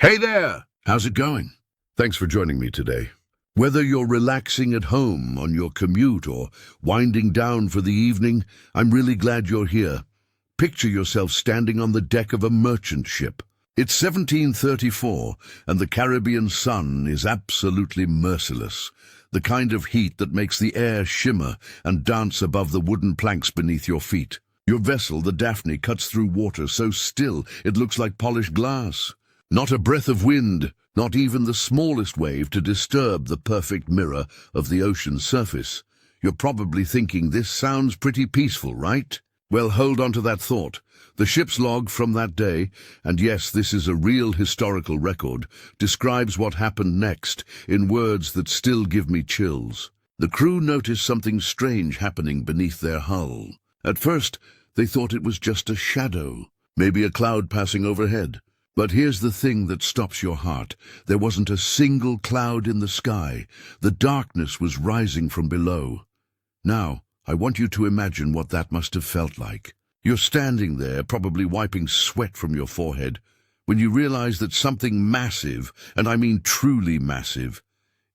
Hey there! How's it going? Thanks for joining me today. Whether you're relaxing at home on your commute or winding down for the evening, I'm really glad you're here. Picture yourself standing on the deck of a merchant ship. It's 1734, and the Caribbean sun is absolutely merciless. The kind of heat that makes the air shimmer and dance above the wooden planks beneath your feet. Your vessel, the Daphne, cuts through water so still it looks like polished glass. Not a breath of wind, not even the smallest wave to disturb the perfect mirror of the ocean's surface. You're probably thinking this sounds pretty peaceful, right? Well, hold on to that thought. The ship's log from that day, and yes, this is a real historical record, describes what happened next in words that still give me chills. The crew noticed something strange happening beneath their hull. At first, they thought it was just a shadow, maybe a cloud passing overhead. But here's the thing that stops your heart. There wasn't a single cloud in the sky. The darkness was rising from below. Now, I want you to imagine what that must have felt like. You're standing there, probably wiping sweat from your forehead, when you realize that something massive, and I mean truly massive,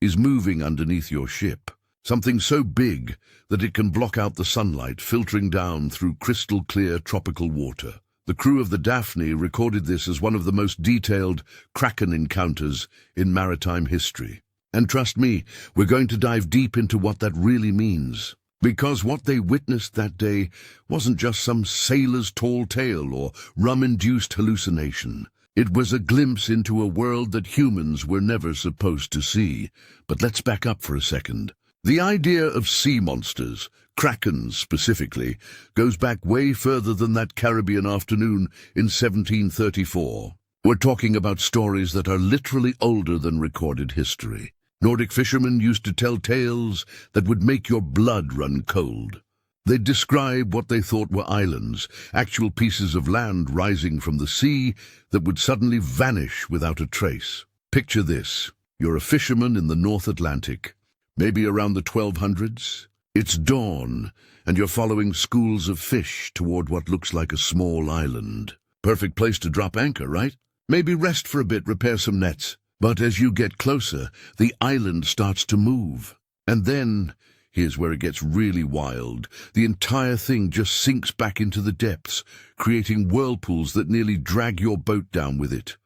is moving underneath your ship. Something so big that it can block out the sunlight filtering down through crystal-clear tropical water. The crew of the Daphne recorded this as one of the most detailed Kraken encounters in maritime history. And trust me, we're going to dive deep into what that really means. Because what they witnessed that day wasn't just some sailor's tall tale or rum-induced hallucination. It was a glimpse into a world that humans were never supposed to see. But let's back up for a second. The idea of sea monsters, Krakens specifically, goes back way further than that Caribbean afternoon in 1734. We're talking about stories that are literally older than recorded history. Nordic fishermen used to tell tales that would make your blood run cold. They'd describe what they thought were islands, actual pieces of land rising from the sea that would suddenly vanish without a trace. Picture this. You're a fisherman in the North Atlantic, maybe around the 1200s. It's dawn, and you're following schools of fish toward what looks like a small island. Perfect place to drop anchor, right? Maybe rest for a bit, repair some nets. But as you get closer, the island starts to move. And then, here's where it gets really wild. The entire thing just sinks back into the depths, creating whirlpools that nearly drag your boat down with it.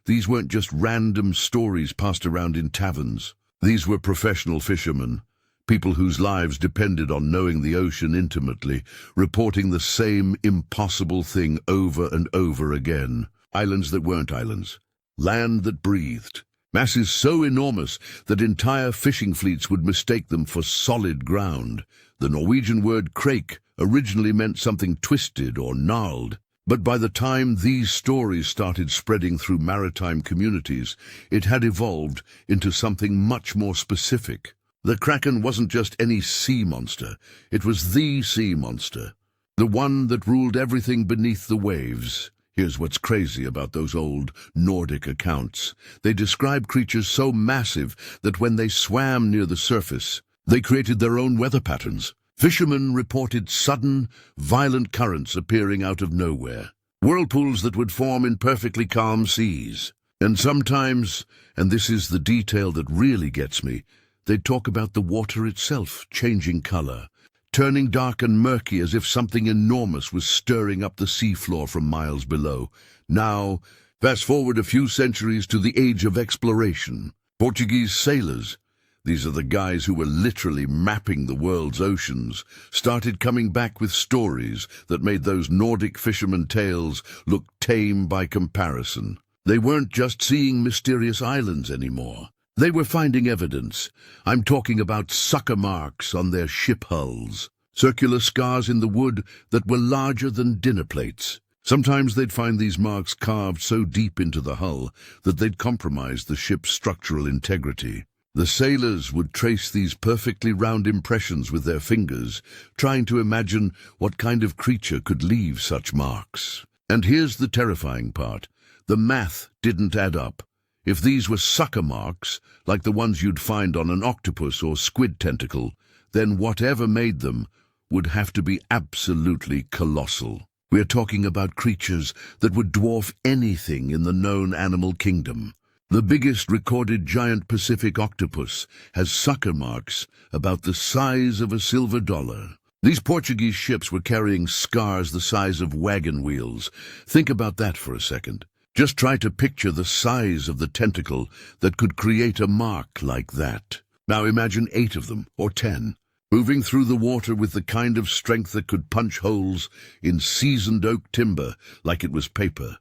These weren't just random stories passed around in taverns. These were professional fishermen, people whose lives depended on knowing the ocean intimately, reporting the same impossible thing over and over again. Islands that weren't islands. Land that breathed. Masses so enormous that entire fishing fleets would mistake them for solid ground. The Norwegian word krake originally meant something twisted or gnarled. But by the time these stories started spreading through maritime communities, it had evolved into something much more specific. The Kraken wasn't just any sea monster. It was the sea monster. The one that ruled everything beneath the waves. Here's what's crazy about those old Nordic accounts. They describe creatures so massive that when they swam near the surface, they created their own weather patterns. Fishermen reported sudden, violent currents appearing out of nowhere, whirlpools that would form in perfectly calm seas. And sometimes, and this is the detail that really gets me, they'd talk about the water itself changing color, turning dark and murky as if something enormous was stirring up the seafloor from miles below. Now, fast forward a few centuries to the age of exploration. Portuguese sailors, these are the guys who were literally mapping the world's oceans, started coming back with stories that made those Nordic fishermen tales look tame by comparison. They weren't just seeing mysterious islands anymore. They were finding evidence. I'm talking about sucker marks on their ship hulls, circular scars in the wood that were larger than dinner plates. Sometimes they'd find these marks carved so deep into the hull that they'd compromise the ship's structural integrity. The sailors would trace these perfectly round impressions with their fingers, trying to imagine what kind of creature could leave such marks. And here's the terrifying part. The math didn't add up. If these were sucker marks, like the ones you'd find on an octopus or squid tentacle, then whatever made them would have to be absolutely colossal. We're talking about creatures that would dwarf anything in the known animal kingdom. The biggest recorded giant Pacific octopus has sucker marks about the size of a silver dollar. These Portuguese ships were carrying scars the size of wagon wheels. Think about that for a second. Just try to picture the size of the tentacle that could create a mark like that. Now imagine 8 of them, or 10, moving through the water with the kind of strength that could punch holes in seasoned oak timber like it was paper.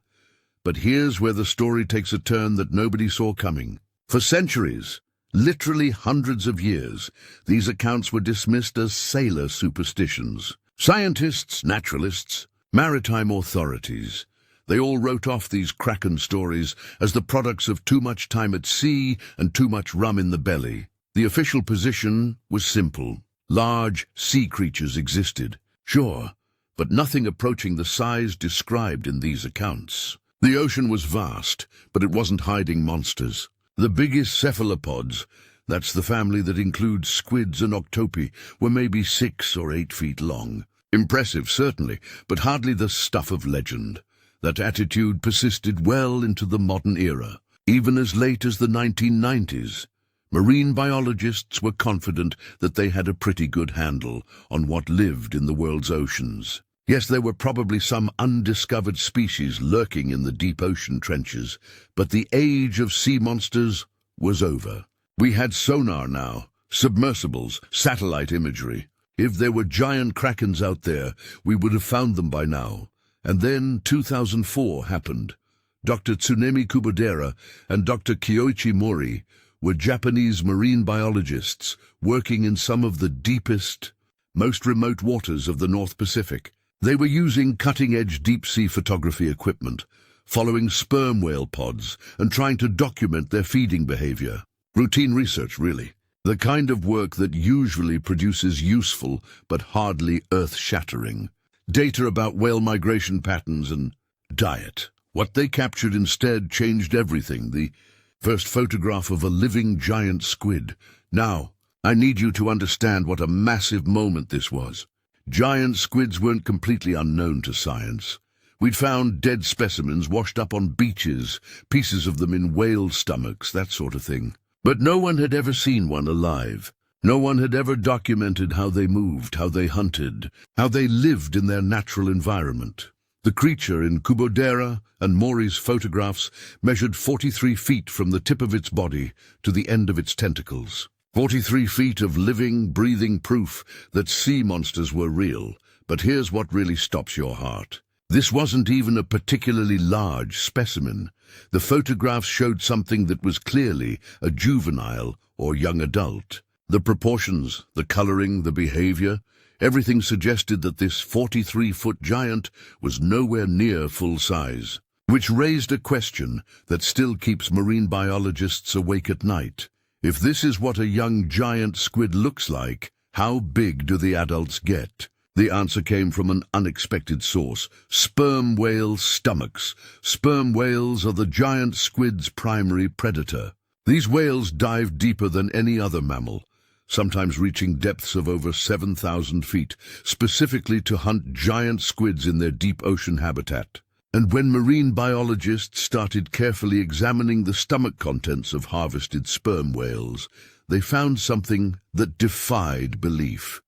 But here's where the story takes a turn that nobody saw coming. For centuries, literally hundreds of years, these accounts were dismissed as sailor superstitions. Scientists, naturalists, maritime authorities, they all wrote off these Kraken stories as the products of too much time at sea and too much rum in the belly. The official position was simple. Large sea creatures existed, sure, but nothing approaching the size described in these accounts. The ocean was vast, but it wasn't hiding monsters. The biggest cephalopods, that's the family that includes squids and octopi, were maybe 6 or 8 feet long. Impressive, certainly, but hardly the stuff of legend. That attitude persisted well into the modern era. Even as late as the 1990s, marine biologists were confident that they had a pretty good handle on what lived in the world's oceans. Yes, there were probably some undiscovered species lurking in the deep ocean trenches, but the age of sea monsters was over. We had sonar now, submersibles, satellite imagery. If there were giant krakens out there, we would have found them by now. And then 2004 happened. Dr. Tsunemi Kubodera and Dr. Kyoichi Mori were Japanese marine biologists working in some of the deepest, most remote waters of the North Pacific. They were using cutting-edge deep-sea photography equipment, following sperm whale pods and trying to document their feeding behavior. Routine research, really. The kind of work that usually produces useful but hardly earth-shattering data about whale migration patterns and diet. What they captured instead changed everything. The first photograph of a living giant squid. Now, I need you to understand what a massive moment this was. Giant squids weren't completely unknown to science. We'd found dead specimens washed up on beaches, pieces of them in whale stomachs, that sort of thing. But no one had ever seen one alive. No one had ever documented how they moved, how they hunted, how they lived in their natural environment. The creature in Kubodera and Mori's photographs measured 43 feet from the tip of its body to the end of its tentacles. 43 feet of living, breathing proof that sea monsters were real. But here's what really stops your heart. This wasn't even a particularly large specimen. The photographs showed something that was clearly a juvenile or young adult. The proportions, the coloring, the behavior, everything suggested that this 43-foot giant was nowhere near full size, which raised a question that still keeps marine biologists awake at night. If this is what a young giant squid looks like, how big do the adults get? The answer came from an unexpected source: sperm whale stomachs. Sperm whales are the giant squid's primary predator. These whales dive deeper than any other mammal, sometimes reaching depths of over 7,000 feet, specifically to hunt giant squids in their deep ocean habitat. And when marine biologists started carefully examining the stomach contents of harvested sperm whales, they found something that defied belief: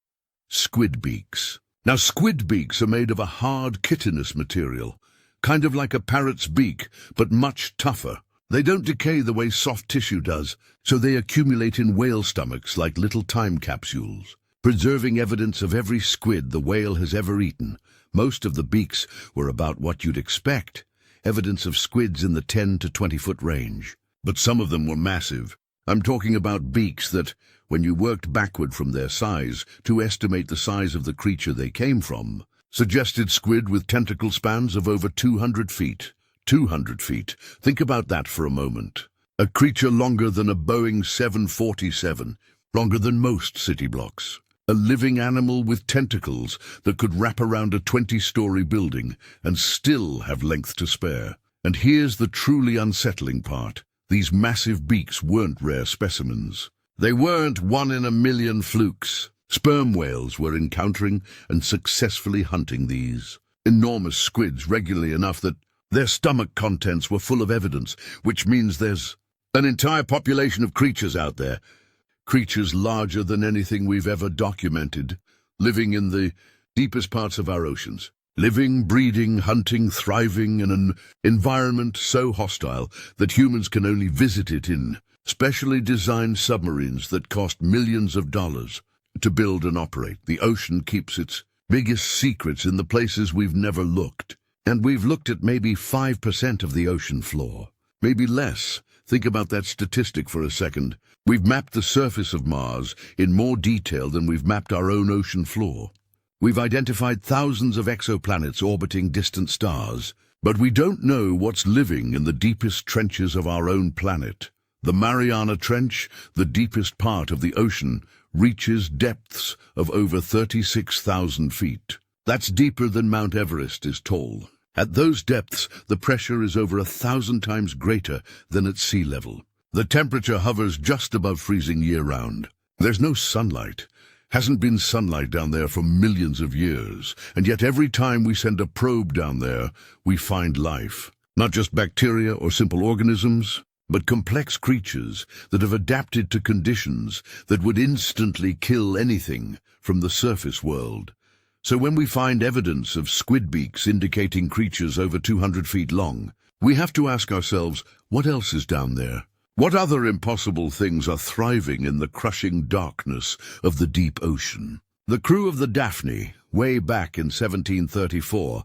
squid beaks. Now, squid beaks are made of a hard chitinous material, kind of like a parrot's beak, but much tougher. They don't decay the way soft tissue does, so they accumulate in whale stomachs like little time capsules, preserving evidence of every squid the whale has ever eaten. Most of the beaks were about what you'd expect, evidence of squids in the 10 to 20-foot range. But some of them were massive. I'm talking about beaks that, when you worked backward from their size to estimate the size of the creature they came from, suggested squid with tentacle spans of over 200 feet. 200 feet. Think about that for a moment. A creature longer than a Boeing 747, longer than most city blocks. A living animal with tentacles that could wrap around a 20-story building and still have length to spare. And here's the truly unsettling part. These massive beaks weren't rare specimens. They weren't one-in-a-million flukes. Sperm whales were encountering and successfully hunting these. enormous squids regularly enough that their stomach contents were full of evidence, which means there's an entire population of creatures out there, creatures larger than anything we've ever documented, living in the deepest parts of our oceans. Living, breeding, hunting, thriving in an environment so hostile that humans can only visit it in specially designed submarines that cost millions of dollars to build and operate. The ocean keeps its biggest secrets in the places we've never looked. And we've looked at maybe 5% of the ocean floor. Maybe less. Think about that statistic for a second. We've mapped the surface of Mars in more detail than we've mapped our own ocean floor. We've identified thousands of exoplanets orbiting distant stars, but we don't know what's living in the deepest trenches of our own planet. The Mariana Trench, the deepest part of the ocean, reaches depths of over 36,000 feet. That's deeper than Mount Everest is tall. At those depths, the pressure is over 1,000 times greater than at sea level. The temperature hovers just above freezing year-round. There's no sunlight. Hasn't been sunlight down there for millions of years, and yet every time we send a probe down there, we find life. Not just bacteria or simple organisms, but complex creatures that have adapted to conditions that would instantly kill anything from the surface world. So when we find evidence of squid beaks indicating creatures over 200 feet long, we have to ask ourselves, what else is down there? What other impossible things are thriving in the crushing darkness of the deep ocean? The crew of the Daphne, way back in 1734,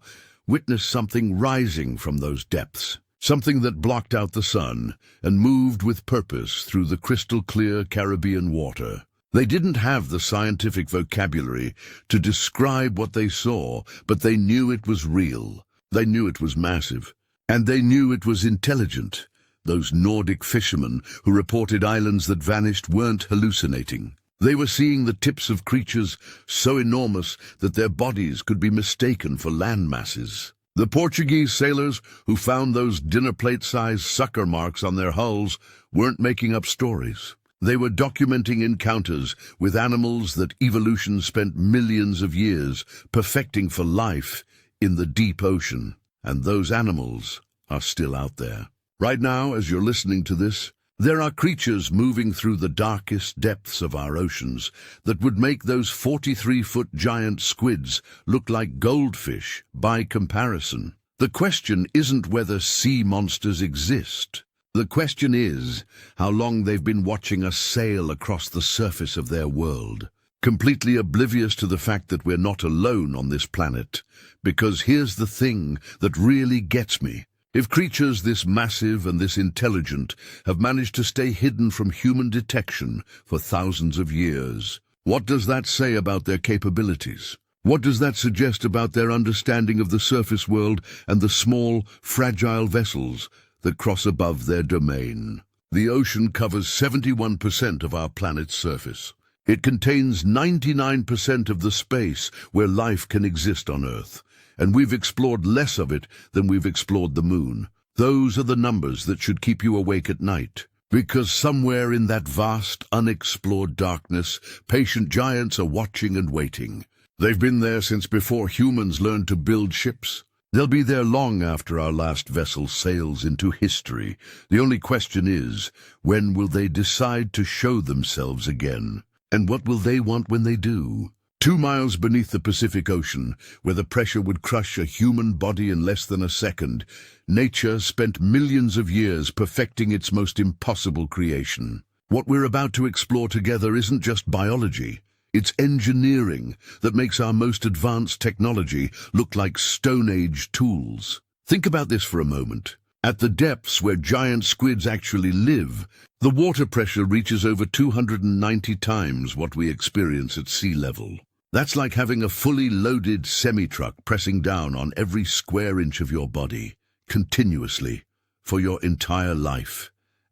witnessed something rising from those depths, something that blocked out the sun and moved with purpose through the crystal-clear Caribbean water. They didn't have the scientific vocabulary to describe what they saw, but they knew it was real. They knew it was massive. And they knew it was intelligent. Those Nordic fishermen who reported islands that vanished weren't hallucinating. They were seeing the tips of creatures so enormous that their bodies could be mistaken for land masses. The Portuguese sailors who found those dinner plate-sized sucker marks on their hulls weren't making up stories. They were documenting encounters with animals that evolution spent millions of years perfecting for life in the deep ocean. And those animals are still out there. Right now, as you're listening to this, there are creatures moving through the darkest depths of our oceans that would make those 43-foot giant squids look like goldfish by comparison. The question isn't whether sea monsters exist. The question is how long they've been watching us sail across the surface of their world, completely oblivious to the fact that we're not alone on this planet. Because here's the thing that really gets me. If creatures this massive and this intelligent have managed to stay hidden from human detection for thousands of years, what does that say about their capabilities? What does that suggest about their understanding of the surface world and the small, fragile vessels that cross above their domain? The ocean covers 71% of our planet's surface. It contains 99% of the space where life can exist on Earth. And we've explored less of it than we've explored the moon. Those are the numbers that should keep you awake at night. Because somewhere in that vast, unexplored darkness, patient giants are watching and waiting. They've been there since before humans learned to build ships. They'll be there long after our last vessel sails into history. The only question is, when will they decide to show themselves again? And what will they want when they do? 2 miles beneath the Pacific Ocean, where the pressure would crush a human body in less than a second, nature spent millions of years perfecting its most impossible creation. What we're about to explore together isn't just biology. It's engineering that makes our most advanced technology look like Stone Age tools. Think about this for a moment. At the depths where giant squids actually live, the water pressure reaches over 290 times what we experience at sea level. That's like having a fully loaded semi-truck pressing down on every square inch of your body, continuously, for your entire life.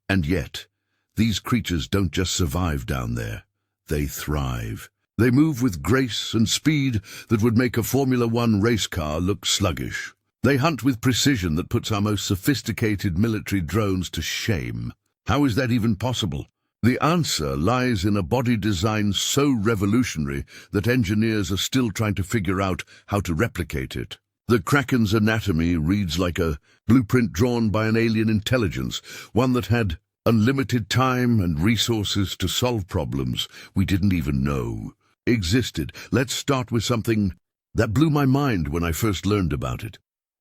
And yet, these creatures don't just survive down there. They thrive. They move with grace and speed that would make a Formula One race car look sluggish. They hunt with precision that puts our most sophisticated military drones to shame. How is that even possible? The answer lies in a body design so revolutionary that engineers are still trying to figure out how to replicate it. The Kraken's anatomy reads like a blueprint drawn by an alien intelligence, one that had unlimited time and resources to solve problems we didn't even know existed. Let's start with something that blew my mind when I first learned about it.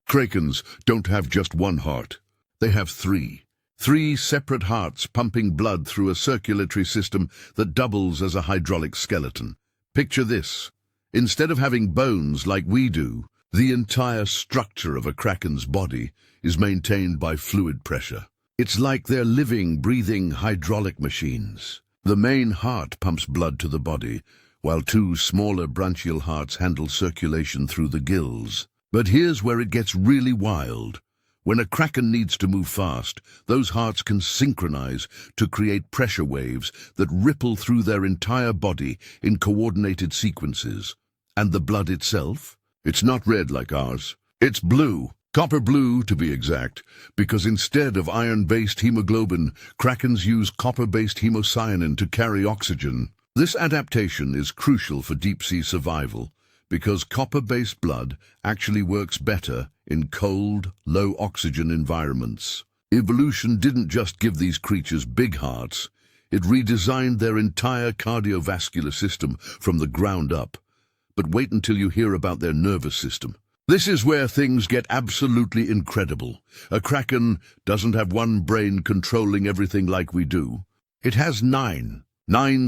Krakens don't have just one heart. They have three. Three separate hearts pumping blood through a circulatory system that doubles as a hydraulic skeleton. Picture this. Instead of having bones like we do, the entire structure of a Kraken's body is maintained by fluid pressure. It's like they're living, breathing hydraulic machines. The main heart pumps blood to the body, while two smaller branchial hearts handle circulation through the gills. But here's where it gets really wild. When a Kraken needs to move fast, those hearts can synchronize to create pressure waves that ripple through their entire body in coordinated sequences. And the blood itself? It's not red like ours. It's blue. Copper blue, to be exact, because instead of iron-based hemoglobin, Krakens use copper-based hemocyanin to carry oxygen. This adaptation is crucial for deep-sea survival, because copper-based blood actually works better in cold, low-oxygen environments. Evolution didn't just give these creatures big hearts, it redesigned their entire cardiovascular system from the ground up. But wait until you hear about their nervous system. This is where things get absolutely incredible. A Kraken doesn't have one brain controlling everything like we do. It has nine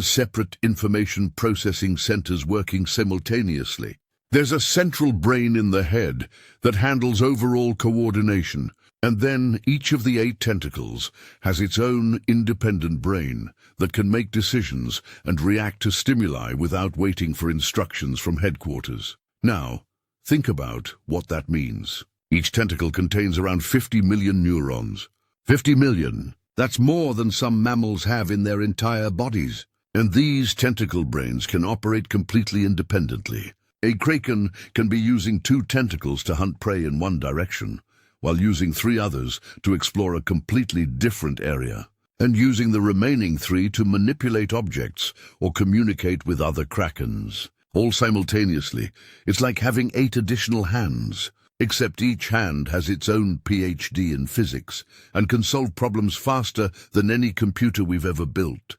separate information processing centers working simultaneously. There's a central brain in the head that handles overall coordination, and then each of the 8 tentacles has its own independent brain that can make decisions and react to stimuli without waiting for instructions from headquarters. Now, think about what that means. Each tentacle contains around 50 million neurons. 50 million! That's more than some mammals have in their entire bodies. And these tentacle brains can operate completely independently. A Kraken can be using 2 tentacles to hunt prey in one direction, while using 3 others to explore a completely different area, and using the remaining 3 to manipulate objects or communicate with other Krakens. All simultaneously. It's like having 8 additional hands, except each hand has its own PhD in physics and can solve problems faster than any computer we've ever built.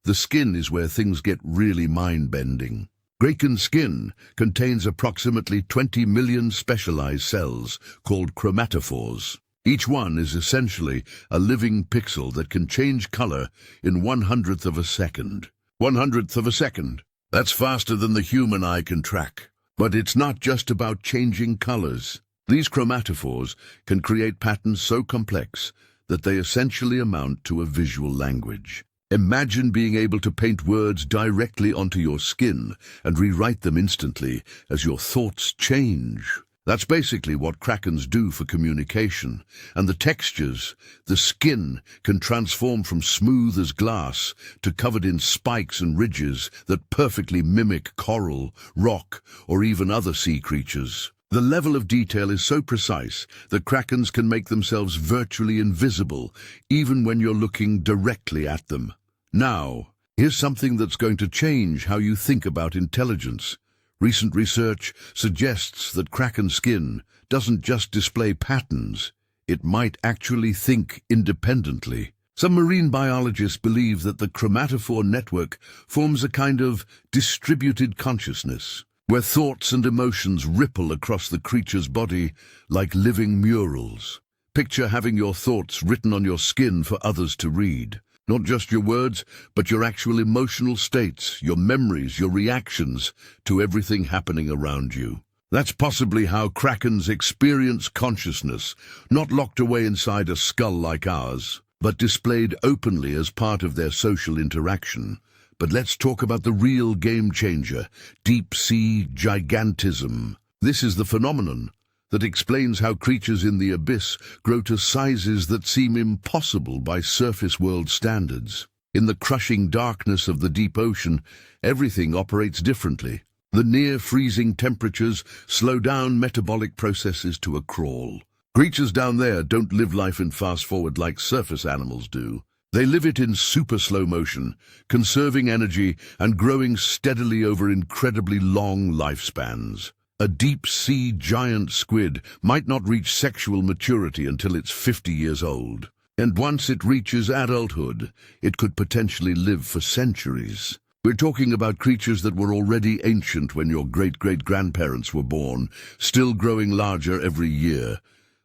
The skin is where things get really mind-bending. Kraken skin contains approximately 20 million specialized cells called chromatophores. Each one is essentially a living pixel that can change color in 1/100th of a second. 1/100th of a second. That's faster than the human eye can track. But it's not just about changing colors. These chromatophores can create patterns so complex that they essentially amount to a visual language. Imagine being able to paint words directly onto your skin and rewrite them instantly as your thoughts change. That's basically what Krakens do for communication. And the textures, the skin, can transform from smooth as glass to covered in spikes and ridges that perfectly mimic coral, rock, or even other sea creatures. The level of detail is so precise that Krakens can make themselves virtually invisible, even when you're looking directly at them. Now, here's something that's going to change how you think about intelligence. Recent research suggests that Kraken skin doesn't just display patterns, it might actually think independently. Some marine biologists believe that the chromatophore network forms a kind of distributed consciousness, where thoughts and emotions ripple across the creature's body like living murals. Picture having your thoughts written on your skin for others to read. Not just your words, but your actual emotional states, your memories, your reactions to everything happening around you. That's possibly how Krakens experience consciousness, not locked away inside a skull like ours, but displayed openly as part of their social interaction. But let's talk about the real game changer, deep-sea gigantism. This is the phenomenon that explains how creatures in the abyss grow to sizes that seem impossible by surface world standards. In the crushing darkness of the deep ocean, everything operates differently. The near-freezing temperatures slow down metabolic processes to a crawl. Creatures down there don't live life in fast-forward like surface animals do. They live it in super slow motion, conserving energy and growing steadily over incredibly long lifespans. A deep-sea giant squid might not reach sexual maturity until it's 50 years old. And once it reaches adulthood, it could potentially live for centuries. We're talking about creatures that were already ancient when your great-great-grandparents were born, still growing larger every year.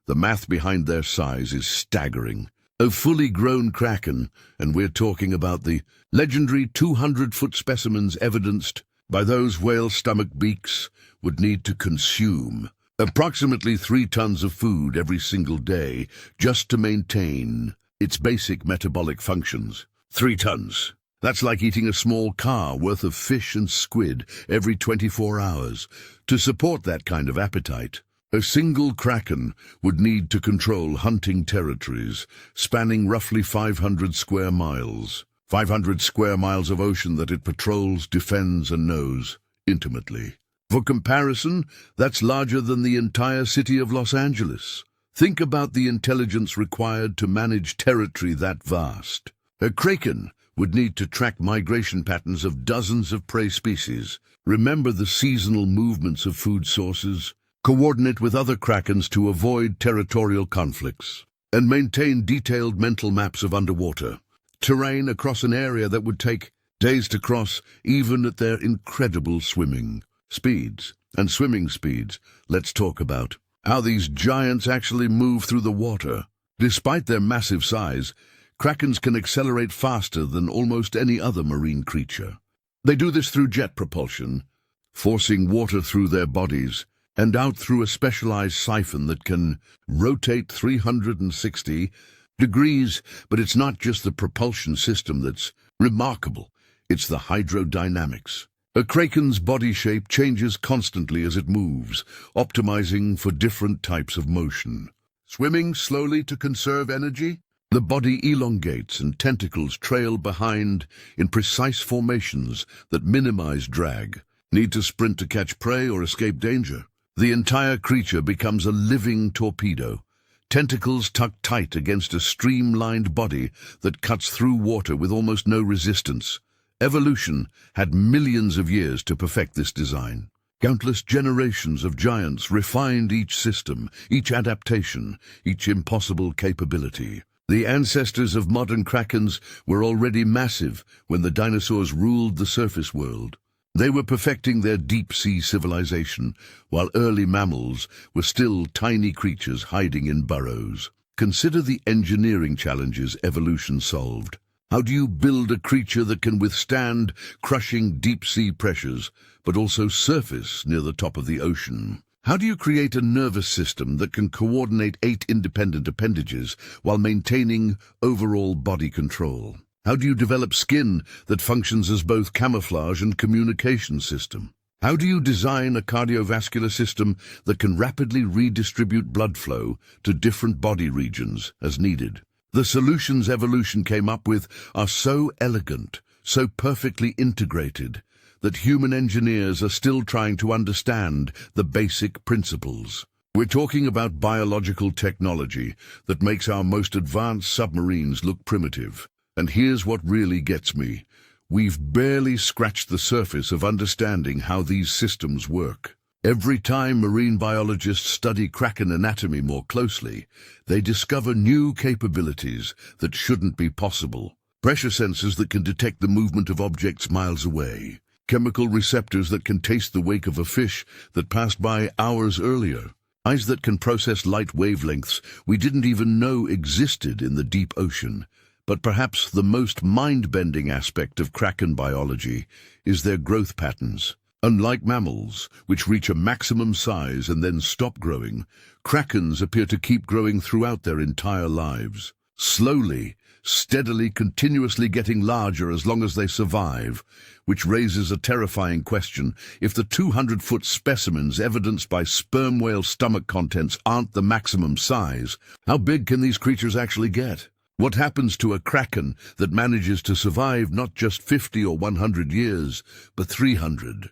The math behind their size is staggering. A fully grown kraken, and we're talking about the legendary 200-foot specimens evidenced by those whale stomach beaks, would need to consume approximately 3 tons of food every single day just to maintain its basic metabolic functions. 3 tons. That's like eating a small car worth of fish and squid every 24 hours. To support that kind of appetite, a single kraken would need to control hunting territories spanning roughly 500 square miles. 500 square miles of ocean that it patrols, defends, and knows intimately. For comparison, that's larger than the entire city of Los Angeles. Think about the intelligence required to manage territory that vast. A kraken would need to track migration patterns of dozens of prey species, remember the seasonal movements of food sources, coordinate with other krakens to avoid territorial conflicts, and maintain detailed mental maps of underwater terrain across an area that would take days to cross, even at their incredible swimming speeds and swimming speeds. Let's talk about how these giants actually move through the water. Despite their massive size, krakens can accelerate faster than almost any other marine creature. They do this through jet propulsion, forcing water through their bodies and out through a specialized siphon that can rotate 360 degrees. But it's not just the propulsion system that's remarkable, it's the hydrodynamics. A kraken's body shape changes constantly as it moves, optimizing for different types of motion. Swimming slowly to conserve energy, the body elongates and tentacles trail behind in precise formations that minimize drag. Need to sprint to catch prey or escape danger? The entire creature becomes a living torpedo, tentacles tucked tight against a streamlined body that cuts through water with almost no resistance. Evolution had millions of years to perfect this design. Countless generations of giants refined each system, each adaptation, each impossible capability. The ancestors of modern krakens were already massive when the dinosaurs ruled the surface world. They were perfecting their deep-sea civilization, while early mammals were still tiny creatures hiding in burrows. Consider the engineering challenges evolution solved. How do you build a creature that can withstand crushing deep-sea pressures, but also surface near the top of the ocean? How do you create a nervous system that can coordinate 8 independent appendages while maintaining overall body control? How do you develop skin that functions as both camouflage and communication system? How do you design a cardiovascular system that can rapidly redistribute blood flow to different body regions as needed? The solutions evolution came up with are so elegant, so perfectly integrated, that human engineers are still trying to understand the basic principles. We're talking about biological technology that makes our most advanced submarines look primitive. And here's what really gets me. We've barely scratched the surface of understanding how these systems work. Every time marine biologists study kraken anatomy more closely, they discover new capabilities that shouldn't be possible. Pressure sensors that can detect the movement of objects miles away. Chemical receptors that can taste the wake of a fish that passed by hours earlier. Eyes that can process light wavelengths we didn't even know existed in the deep ocean. But perhaps the most mind-bending aspect of kraken biology is their growth patterns. Unlike mammals, which reach a maximum size and then stop growing, krakens appear to keep growing throughout their entire lives. Slowly, steadily, continuously getting larger as long as they survive, which raises a terrifying question. If the 200-foot specimens evidenced by sperm whale stomach contents aren't the maximum size, how big can these creatures actually get? What happens to a kraken that manages to survive not just 50 or 100 years, but 300,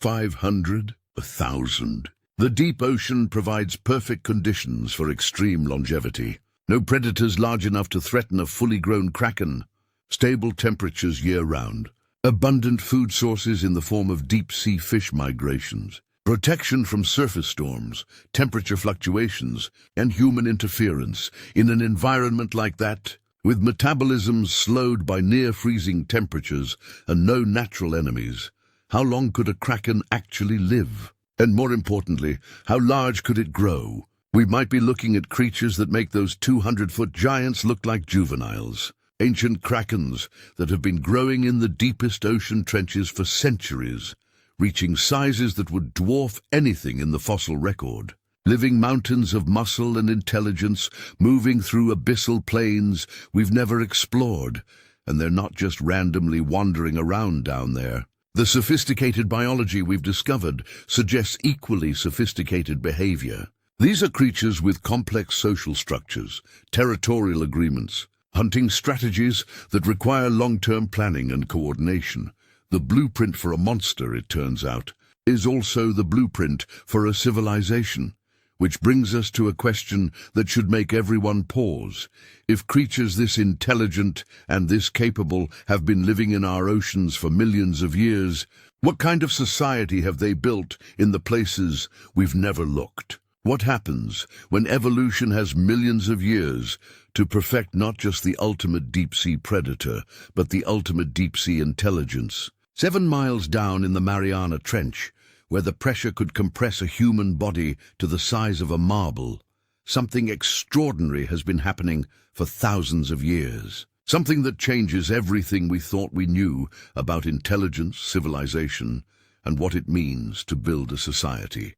500, 1,000? The deep ocean provides perfect conditions for extreme longevity. No predators large enough to threaten a fully grown kraken. Stable temperatures year-round. Abundant food sources in the form of deep-sea fish migrations. protection from surface storms, temperature fluctuations, and human interference. In an environment like that, with metabolisms slowed by near-freezing temperatures and no natural enemies, how long could a kraken actually live? And more importantly, how large could it grow? We might be looking at creatures that make those 200-foot giants look like juveniles. Ancient krakens that have been growing in the deepest ocean trenches for centuries, reaching sizes that would dwarf anything in the fossil record. Living mountains of muscle and intelligence, moving through abyssal plains we've never explored. And they're not just randomly wandering around down there. The sophisticated biology we've discovered suggests equally sophisticated behavior. These are creatures with complex social structures, territorial agreements, hunting strategies that require long-term planning and coordination. The blueprint for a monster, it turns out, is also the blueprint for a civilization. Which brings us to a question that should make everyone pause. If creatures this intelligent and this capable have been living in our oceans for millions of years, what kind of society have they built in the places we've never looked? What happens when evolution has millions of years to perfect not just the ultimate deep-sea predator, but the ultimate deep-sea intelligence? 7 miles down in the Mariana Trench, where the pressure could compress a human body to the size of a marble, something extraordinary has been happening for thousands of years. Something that changes everything we thought we knew about intelligence, civilization, and what it means to build a society.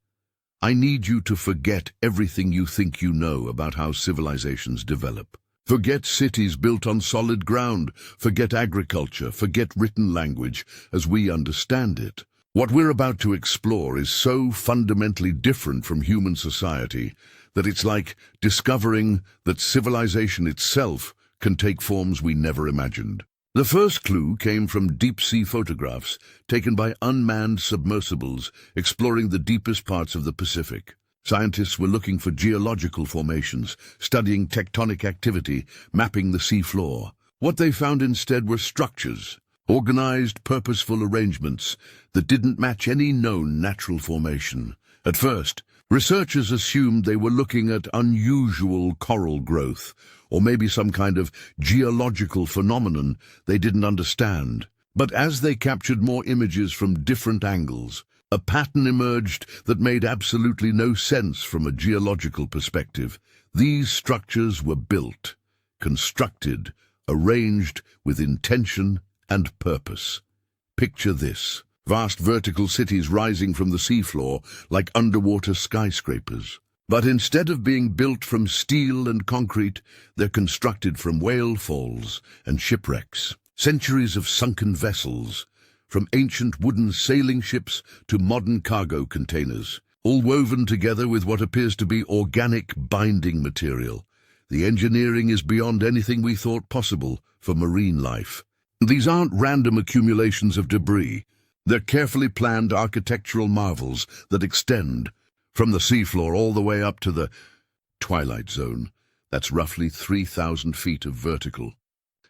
I need you to forget everything you think you know about how civilizations develop. Forget cities built on solid ground. Forget agriculture. Forget written language as we understand it. What we're about to explore is so fundamentally different from human society that it's like discovering that civilization itself can take forms we never imagined. The first clue came from deep-sea photographs taken by unmanned submersibles exploring the deepest parts of the Pacific. Scientists were looking for geological formations, studying tectonic activity, mapping the seafloor. What they found instead were structures, organized, purposeful arrangements that didn't match any known natural formation. At first, researchers assumed they were looking at unusual coral growth, or maybe some kind of geological phenomenon they didn't understand. But as they captured more images from different angles, a pattern emerged that made absolutely no sense from a geological perspective. These structures were built, constructed, arranged with intention and purpose. Picture this: vast vertical cities rising from the seafloor like underwater skyscrapers. But instead of being built from steel and concrete, they're constructed from whale falls and shipwrecks. Centuries of sunken vessels, from ancient wooden sailing ships to modern cargo containers, all woven together with what appears to be organic binding material. The engineering is beyond anything we thought possible for marine life. These aren't random accumulations of debris. They're carefully planned architectural marvels that extend from the seafloor all the way up to the twilight zone. That's roughly 3,000 feet of vertical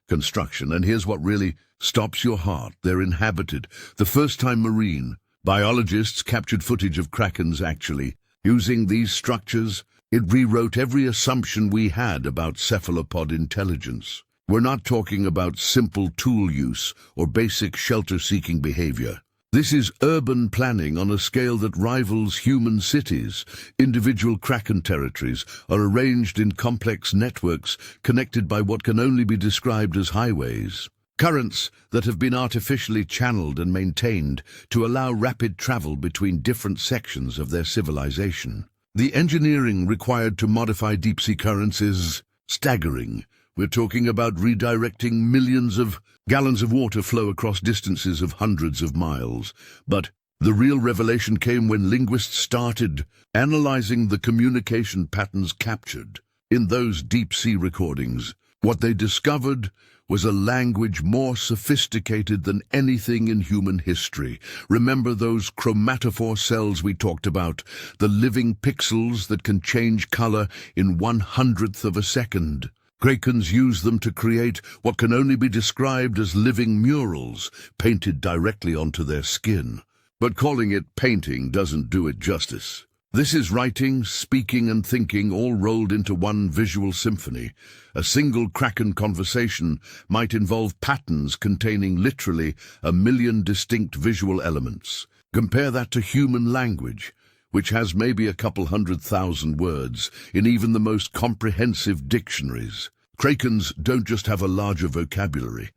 construction. And here's what really stops your heart. They're inhabited. The first-time marine biologists captured footage of krakens actually. Using these structures, it rewrote every assumption we had about cephalopod intelligence. We're not talking about simple tool use or basic shelter-seeking behavior. This is urban planning on a scale that rivals human cities. Individual kraken territories are arranged in complex networks connected by what can only be described as highways. Currents that have been artificially channeled and maintained to allow rapid travel between different sections of their civilization. The engineering required to modify deep-sea currents is staggering. We're talking about redirecting millions of gallons of water flow across distances of hundreds of miles. But the real revelation came when linguists started analyzing the communication patterns captured in those deep-sea recordings. What they discovered was a language more sophisticated than anything in human history. Remember those chromatophore cells we talked about, the living pixels that can change color in 1/100th of a second? Krakens use them to create what can only be described as living murals, painted directly onto their skin. But calling it painting doesn't do it justice. This is writing, speaking, and thinking all rolled into one visual symphony. A single Kraken conversation might involve patterns containing literally 1,000,000 distinct visual elements. Compare that to human language, which has maybe a couple 100,000 words in even the most comprehensive dictionaries. Krakens don't just have a larger vocabulary.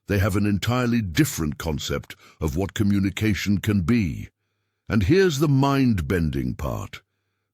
They have an entirely different concept of what communication can be. And here's the mind-bending part.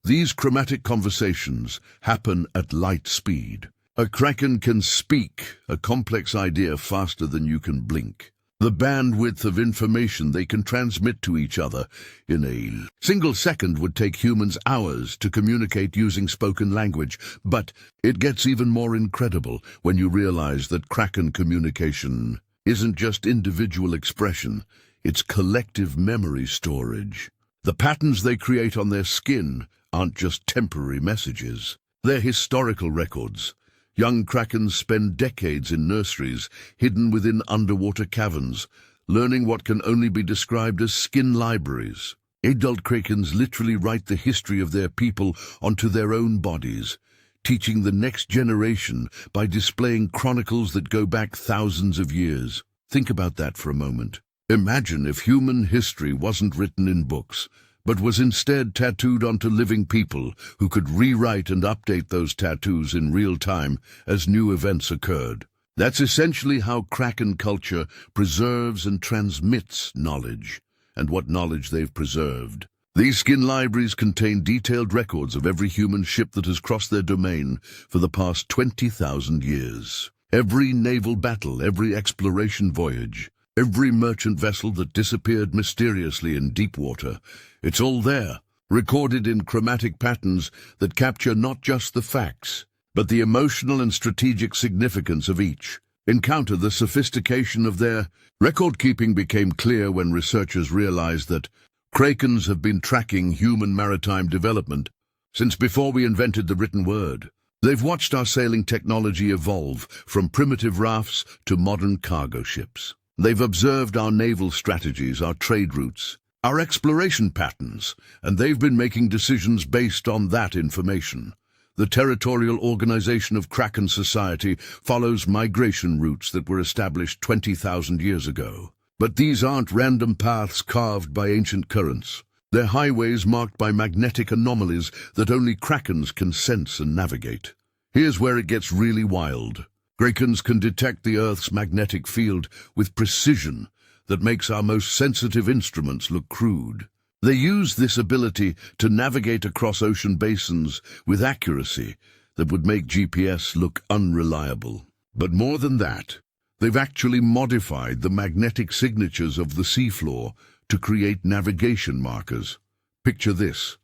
These chromatic conversations happen at light speed. A Kraken can speak a complex idea faster than you can blink. The bandwidth of information they can transmit to each other in a single second would take humans hours to communicate using spoken language. But it gets even more incredible when you realize that Kraken communication isn't just individual expression, it's collective memory storage. The patterns they create on their skin aren't just temporary messages. They're historical records. Young Krakens spend decades in nurseries, hidden within underwater caverns, learning what can only be described as skin libraries. Adult Krakens literally write the history of their people onto their own bodies, teaching the next generation by displaying chronicles that go back thousands of years. Think about that for a moment. Imagine if human history wasn't written in books, but was instead tattooed onto living people who could rewrite and update those tattoos in real time as new events occurred. That's essentially how Kraken culture preserves and transmits knowledge, and what knowledge they've preserved. These skin libraries contain detailed records of every human ship that has crossed their domain for the past 20,000 years. Every naval battle, every exploration voyage, every merchant vessel that disappeared mysteriously in deep water. It's all there, recorded in chromatic patterns that capture not just the facts, but the emotional and strategic significance of each encounter. The sophistication of their record-keeping became clear when researchers realized that Krakens have been tracking human maritime development since before we invented the written word. They've watched our sailing technology evolve from primitive rafts to modern cargo ships. They've observed our naval strategies, our trade routes, our exploration patterns, and they've been making decisions based on that information. The territorial organization of Kraken society follows migration routes that were established 20,000 years ago. But these aren't random paths carved by ancient currents. They're highways marked by magnetic anomalies that only Krakens can sense and navigate. Here's where it gets really wild. Krakens can detect the Earth's magnetic field with precision that makes our most sensitive instruments look crude. They use this ability to navigate across ocean basins with accuracy that would make GPS look unreliable. But more than that, they've actually modified the magnetic signatures of the seafloor to create navigation markers. Picture this: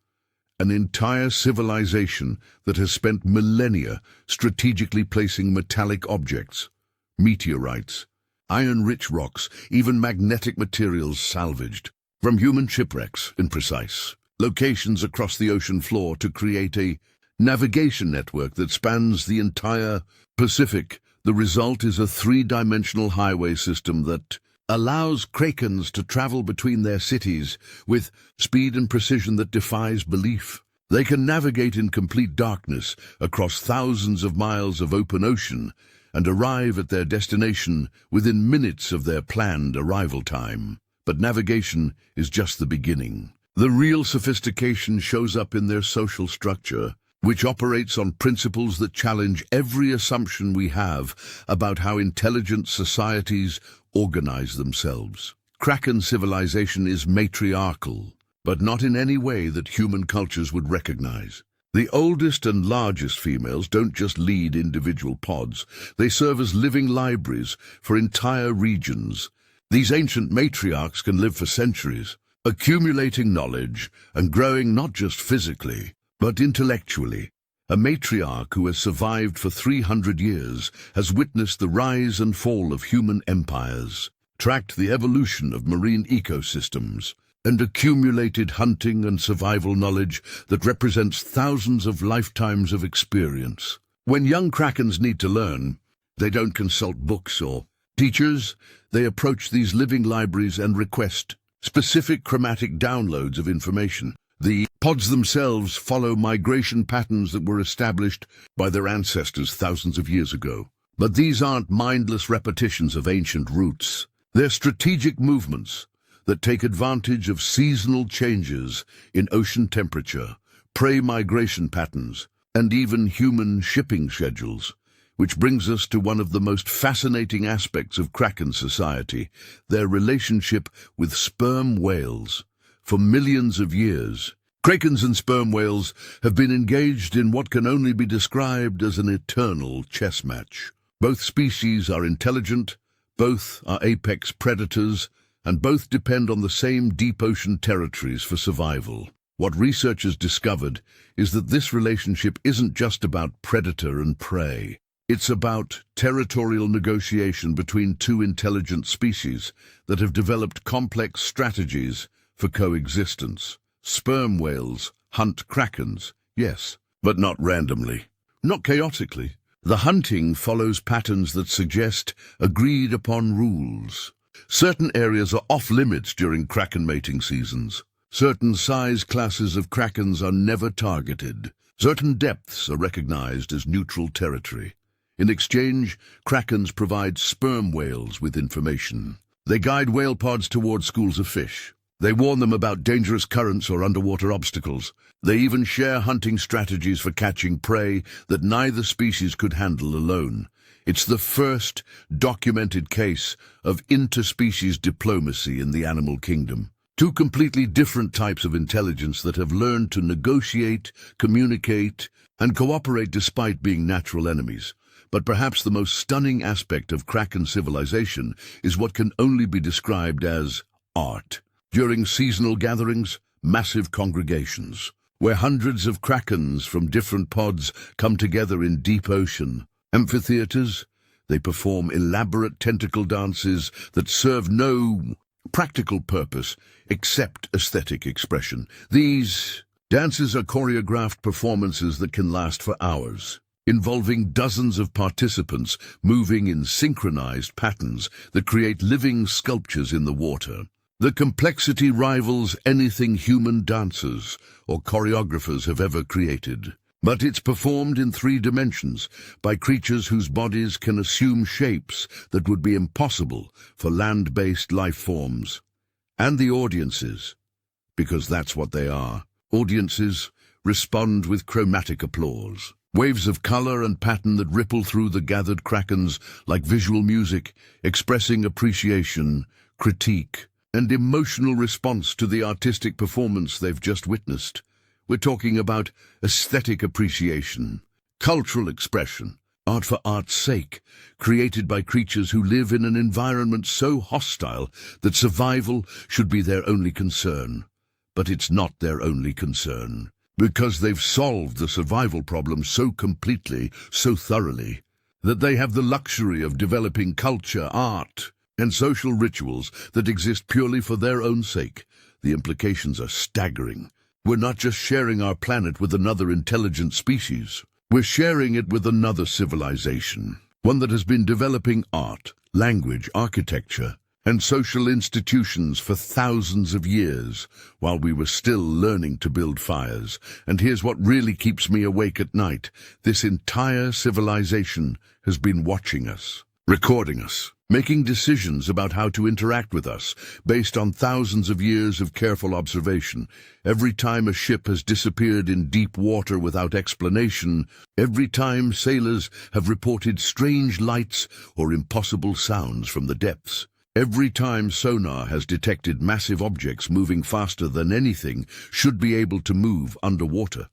an entire civilization that has spent millennia strategically placing metallic objects, meteorites, iron-rich rocks, even magnetic materials salvaged from human shipwrecks in precise locations across the ocean floor to create a navigation network that spans the entire Pacific. The result is a three-dimensional highway system that allows Krakens to travel between their cities with speed and precision that defies belief. They can navigate in complete darkness across thousands of miles of open ocean and arrive at their destination within minutes of their planned arrival time. But navigation is just the beginning. The real sophistication shows up in their social structure, which operates on principles that challenge every assumption we have about how intelligent societies organize themselves. Kraken civilization is matriarchal, but not in any way that human cultures would recognize. The oldest and largest females don't just lead individual pods, they serve as living libraries for entire regions. These ancient matriarchs can live for centuries, accumulating knowledge and growing not just physically, but intellectually. A matriarch who has survived for 300 years has witnessed the rise and fall of human empires, tracked the evolution of marine ecosystems, and accumulated hunting and survival knowledge that represents thousands of lifetimes of experience. When young Krakens need to learn, they don't consult books or teachers. They approach these living libraries and request specific chromatic downloads of information. The pods themselves follow migration patterns that were established by their ancestors thousands of years ago. But these aren't mindless repetitions of ancient routes. They're strategic movements that take advantage of seasonal changes in ocean temperature, prey migration patterns, and even human shipping schedules. Which brings us to one of the most fascinating aspects of Kraken society, their relationship with sperm whales. For millions of years, Krakens and sperm whales have been engaged in what can only be described as an eternal chess match. Both species are intelligent, both are apex predators, and both depend on the same deep ocean territories for survival. What researchers discovered is that this relationship isn't just about predator and prey. It's about territorial negotiation between two intelligent species that have developed complex strategies for coexistence. Sperm whales hunt krakens, yes, but not randomly, not chaotically. The hunting follows patterns that suggest agreed-upon rules. Certain areas are off-limits during kraken mating seasons. Certain size classes of krakens are never targeted. Certain depths are recognized as neutral territory. In exchange, krakens provide sperm whales with information. They guide whale pods toward schools of fish. They warn them about dangerous currents or underwater obstacles. They even share hunting strategies for catching prey that neither species could handle alone. It's the first documented case of interspecies diplomacy in the animal kingdom. Two completely different types of intelligence that have learned to negotiate, communicate, and cooperate despite being natural enemies. But perhaps the most stunning aspect of Kraken civilization is what can only be described as art. During seasonal gatherings, massive congregations, where hundreds of krakens from different pods come together in deep ocean amphitheaters, they perform elaborate tentacle dances that serve no practical purpose except aesthetic expression. These dances are choreographed performances that can last for hours, involving dozens of participants moving in synchronized patterns that create living sculptures in the water. The complexity rivals anything human dancers or choreographers have ever created. But it's performed in 3 dimensions by creatures whose bodies can assume shapes that would be impossible for land-based life forms. And the audiences, because that's what they are, audiences, respond with chromatic applause. Waves of color and pattern that ripple through the gathered krakens like visual music, expressing appreciation, critique, and emotional response to the artistic performance they've just witnessed. We're talking about aesthetic appreciation, cultural expression, art for art's sake, created by creatures who live in an environment so hostile that survival should be their only concern. But it's not their only concern, because they've solved the survival problem so completely, so thoroughly, that they have the luxury of developing culture, art, and social rituals that exist purely for their own sake. The implications are staggering. We're not just sharing our planet with another intelligent species. We're sharing it with another civilization, one that has been developing art, language, architecture, and social institutions for thousands of years, while we were still learning to build fires. And here's what really keeps me awake at night. This entire civilization has been watching us, recording us, making decisions about how to interact with us based on thousands of years of careful observation. Every time a ship has disappeared in deep water without explanation, every time sailors have reported strange lights or impossible sounds from the depths, every time sonar has detected massive objects moving faster than anything should be able to move underwater.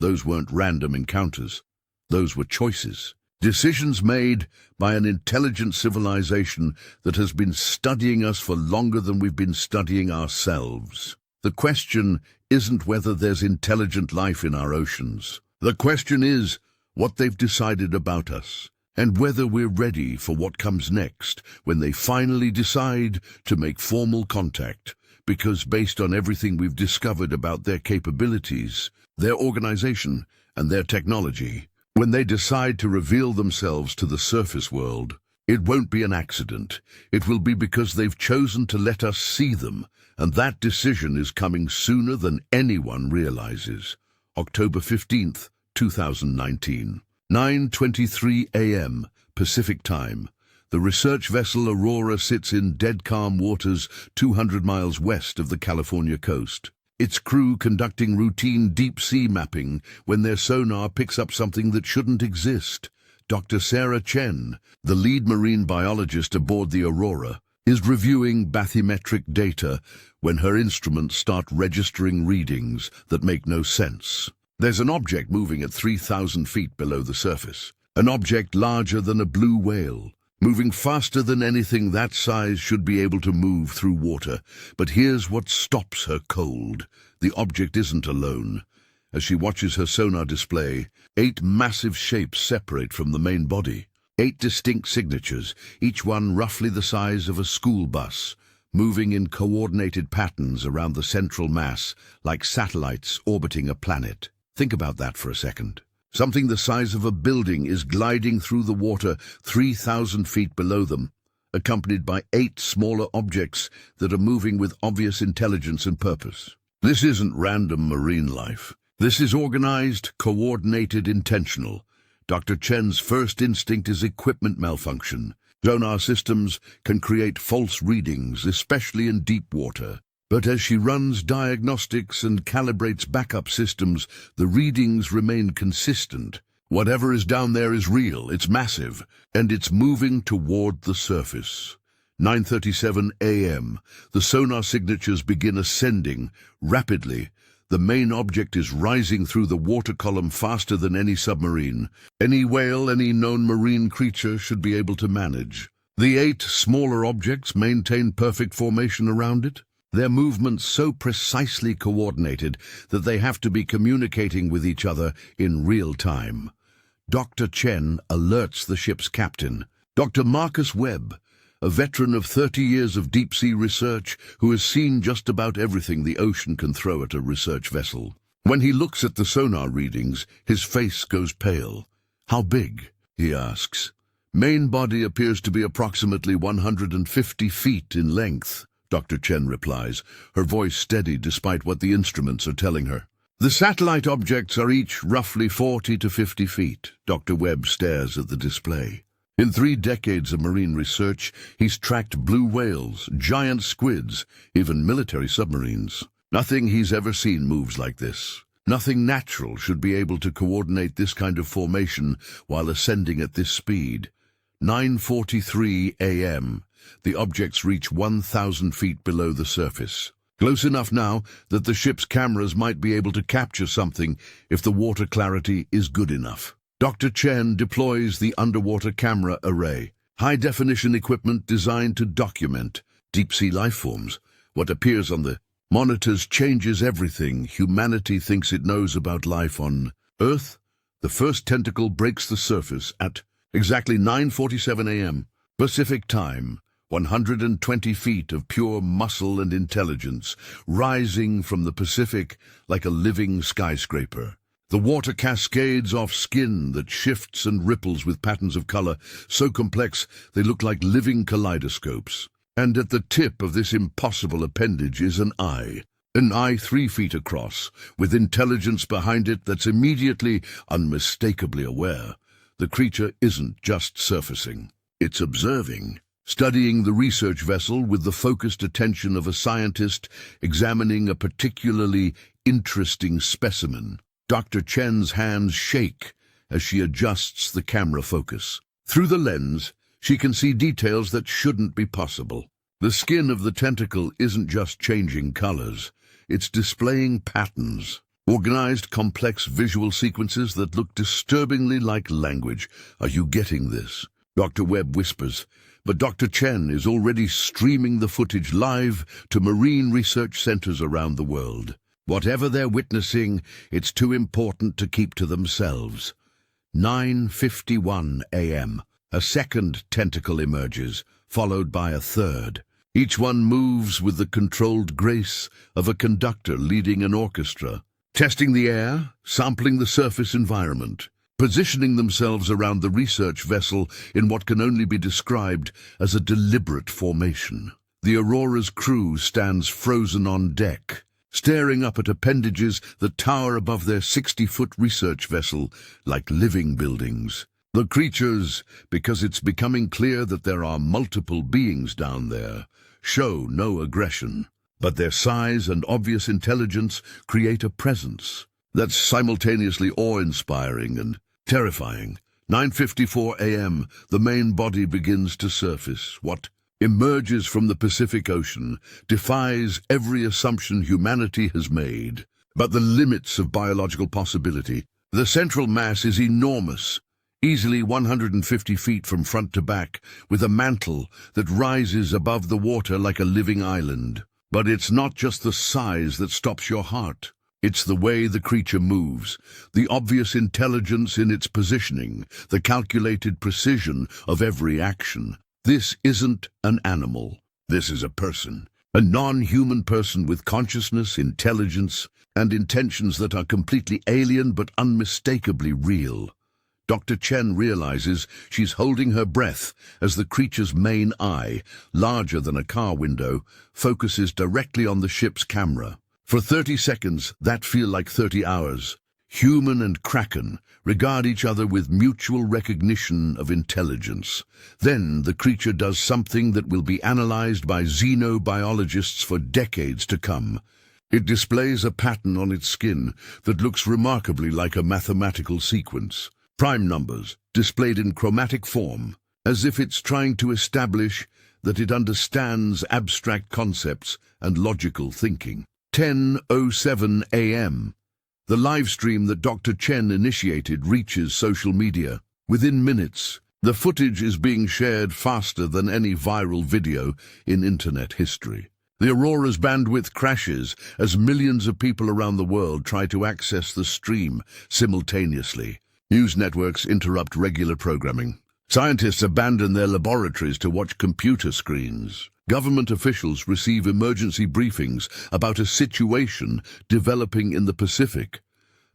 Those weren't random encounters. Those were choices. Decisions made by an intelligent civilization that has been studying us for longer than we've been studying ourselves. The question isn't whether there's intelligent life in our oceans. The question is what they've decided about us, and whether we're ready for what comes next when they finally decide to make formal contact. Because based on everything we've discovered about their capabilities, their organization, and their technology, when they decide to reveal themselves to the surface world, It won't be an accident. It will be because they've chosen to let us see them, and that decision is coming sooner than anyone realizes. October 15th, 2019. 9:23 a.m. Pacific Time. The research vessel Aurora sits in dead calm waters 200 miles west of the California coast. Its crew conducting routine deep-sea mapping when their sonar picks up something that shouldn't exist. Dr. Sarah Chen, the lead marine biologist aboard the Aurora, is reviewing bathymetric data when her instruments start registering readings that make no sense. There's an object moving at 3,000 feet below the surface. An object larger than a blue whale, moving faster than anything that size should be able to move through water. But here's what stops her cold. The object isn't alone. As she watches her sonar display, 8 massive shapes separate from the main body. 8 distinct signatures, each one roughly the size of a school bus, moving in coordinated patterns around the central mass, like satellites orbiting a planet. Think about that for a second. Something the size of a building is gliding through the water 3,000 feet below them, accompanied by 8 smaller objects that are moving with obvious intelligence and purpose. This isn't random marine life. This is organized, coordinated, intentional. Dr. Chen's first instinct is equipment malfunction. Sonar systems can create false readings, especially in deep water. But as she runs diagnostics and calibrates backup systems, the readings remain consistent. Whatever is down there is real, it's massive, and it's moving toward the surface. 9:37 a.m. The sonar signatures begin ascending rapidly. The main object is rising through the water column faster than any submarine. Any whale, any known marine creature should be able to manage. The 8 smaller objects maintain perfect formation around it. Their movements so precisely coordinated that they have to be communicating with each other in real time. Dr. Chen alerts the ship's captain, Dr. Marcus Webb, a veteran of 30 years of deep-sea research who has seen just about everything the ocean can throw at a research vessel. When he looks at the sonar readings, his face goes pale. "How big?" he asks. "Main body appears to be approximately 150 feet in length," Dr. Chen replies, her voice steady despite what the instruments are telling her. "The satellite objects are each roughly 40 to 50 feet. Dr. Webb stares at the display. In 3 decades of marine research, he's tracked blue whales, giant squids, even military submarines. Nothing he's ever seen moves like this. Nothing natural should be able to coordinate this kind of formation while ascending at this speed. 9:43 a.m. The objects reach 1,000 feet below the surface. Close enough now that the ship's cameras might be able to capture something if the water clarity is good enough. Dr. Chen deploys the underwater camera array, high-definition equipment designed to document deep-sea life forms. What appears on the monitors changes everything humanity thinks it knows about life on Earth. The first tentacle breaks the surface at exactly 9:47 a.m. Pacific Time. 120 feet of pure muscle and intelligence, rising from the Pacific like a living skyscraper. The water cascades off skin that shifts and ripples with patterns of color, so complex they look like living kaleidoscopes. And at the tip of this impossible appendage is an eye 3 feet across, with intelligence behind it that's immediately, unmistakably aware. The creature isn't just surfacing, it's observing. Studying the research vessel with the focused attention of a scientist examining a particularly interesting specimen. Dr. Chen's hands shake as she adjusts the camera focus. Through the lens, she can see details that shouldn't be possible. The skin of the tentacle isn't just changing colors, it's displaying patterns. Organized, complex visual sequences that look disturbingly like language. "Are you getting this?" Dr. Webb whispers. But Dr. Chen is already streaming the footage live to marine research centers around the world. Whatever they're witnessing, it's too important to keep to themselves. 9:51 a.m. A second tentacle emerges, followed by a third. Each one moves with the controlled grace of a conductor leading an orchestra, testing the air, sampling the surface environment. positioning themselves around the research vessel in what can only be described as a deliberate formation. The Aurora's crew stands frozen on deck, staring up at appendages that tower above their 60-foot research vessel like living buildings. The creatures, because it's becoming clear that there are multiple beings down there, show no aggression, but their size and obvious intelligence create a presence that's simultaneously awe-inspiring and terrifying. 9:54 a.m., the main body begins to surface. What emerges from the Pacific Ocean defies every assumption humanity has made, but the limits of biological possibility. The central mass is enormous, easily 150 feet from front to back, with a mantle that rises above the water like a living island. But it's not just the size that stops your heart. It's the way the creature moves, the obvious intelligence in its positioning, the calculated precision of every action. This isn't an animal. This is a person. A non-human person with consciousness, intelligence, and intentions that are completely alien but unmistakably real. Dr. Chen realizes she's holding her breath as the creature's main eye, larger than a car window, focuses directly on the ship's camera. For 30 seconds, that feel like 30 hours. Human and Kraken regard each other with mutual recognition of intelligence. Then the creature does something that will be analyzed by xenobiologists for decades to come. It displays a pattern on its skin that looks remarkably like a mathematical sequence. Prime numbers, displayed in chromatic form, as if it's trying to establish that it understands abstract concepts and logical thinking. 10:07 a.m. The live stream that Dr. Chen initiated reaches social media. Within minutes, the footage is being shared faster than any viral video in internet history. The Aurora's bandwidth crashes as millions of people around the world try to access the stream simultaneously. News networks interrupt regular programming. Scientists abandon their laboratories to watch computer screens. Government officials receive emergency briefings about a situation developing in the Pacific.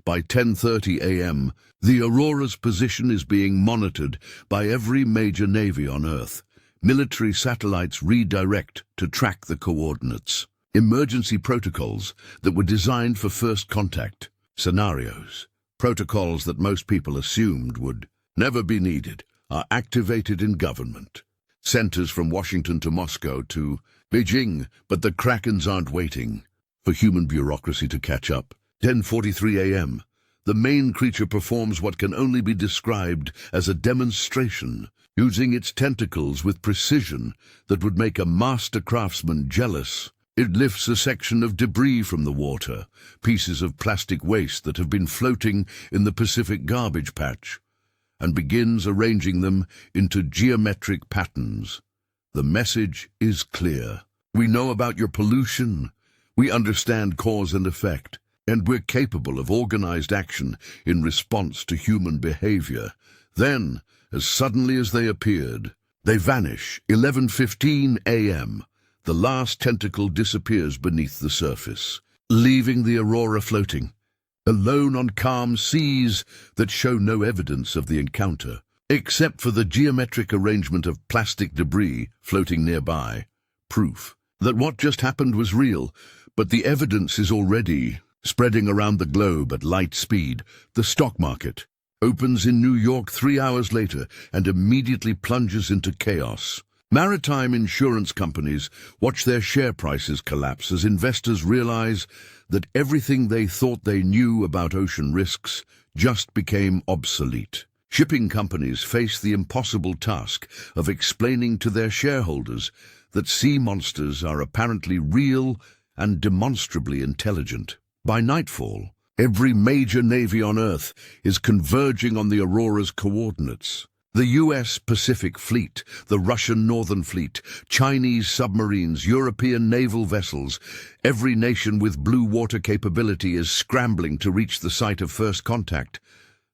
By 10:30 a.m., the Aurora's position is being monitored by every major navy on Earth. Military satellites redirect to track the coordinates. Emergency protocols that were designed for first contact scenarios. Protocols that most people assumed would never be needed are activated in government. Centers from Washington to Moscow to Beijing, but the Krakens aren't waiting for human bureaucracy to catch up. 10:43 a.m. The main creature performs what can only be described as a demonstration, using its tentacles with precision that would make a master craftsman jealous. It lifts a section of debris from the water, pieces of plastic waste that have been floating in the Pacific garbage patch, and begins arranging them into geometric patterns. The message is clear. We know about your pollution. We understand cause and effect, and we're capable of organized action in response to human behavior. Then, as suddenly as they appeared, they vanish. 11:15 a.m. The last tentacle disappears beneath the surface, leaving the Aurora floating, alone on calm seas that show no evidence of the encounter, except for the geometric arrangement of plastic debris floating nearby. Proof that what just happened was real, but the evidence is already spreading around the globe at light speed. The stock market opens in New York 3 hours later and immediately plunges into chaos. Maritime insurance companies watch their share prices collapse as investors realize that everything they thought they knew about ocean risks just became obsolete. Shipping companies face the impossible task of explaining to their shareholders that sea monsters are apparently real and demonstrably intelligent. By nightfall, every major navy on Earth is converging on the Aurora's coordinates. The U.S. Pacific Fleet, the Russian Northern Fleet, Chinese submarines, European naval vessels, every nation with blue water capability is scrambling to reach the site of first contact.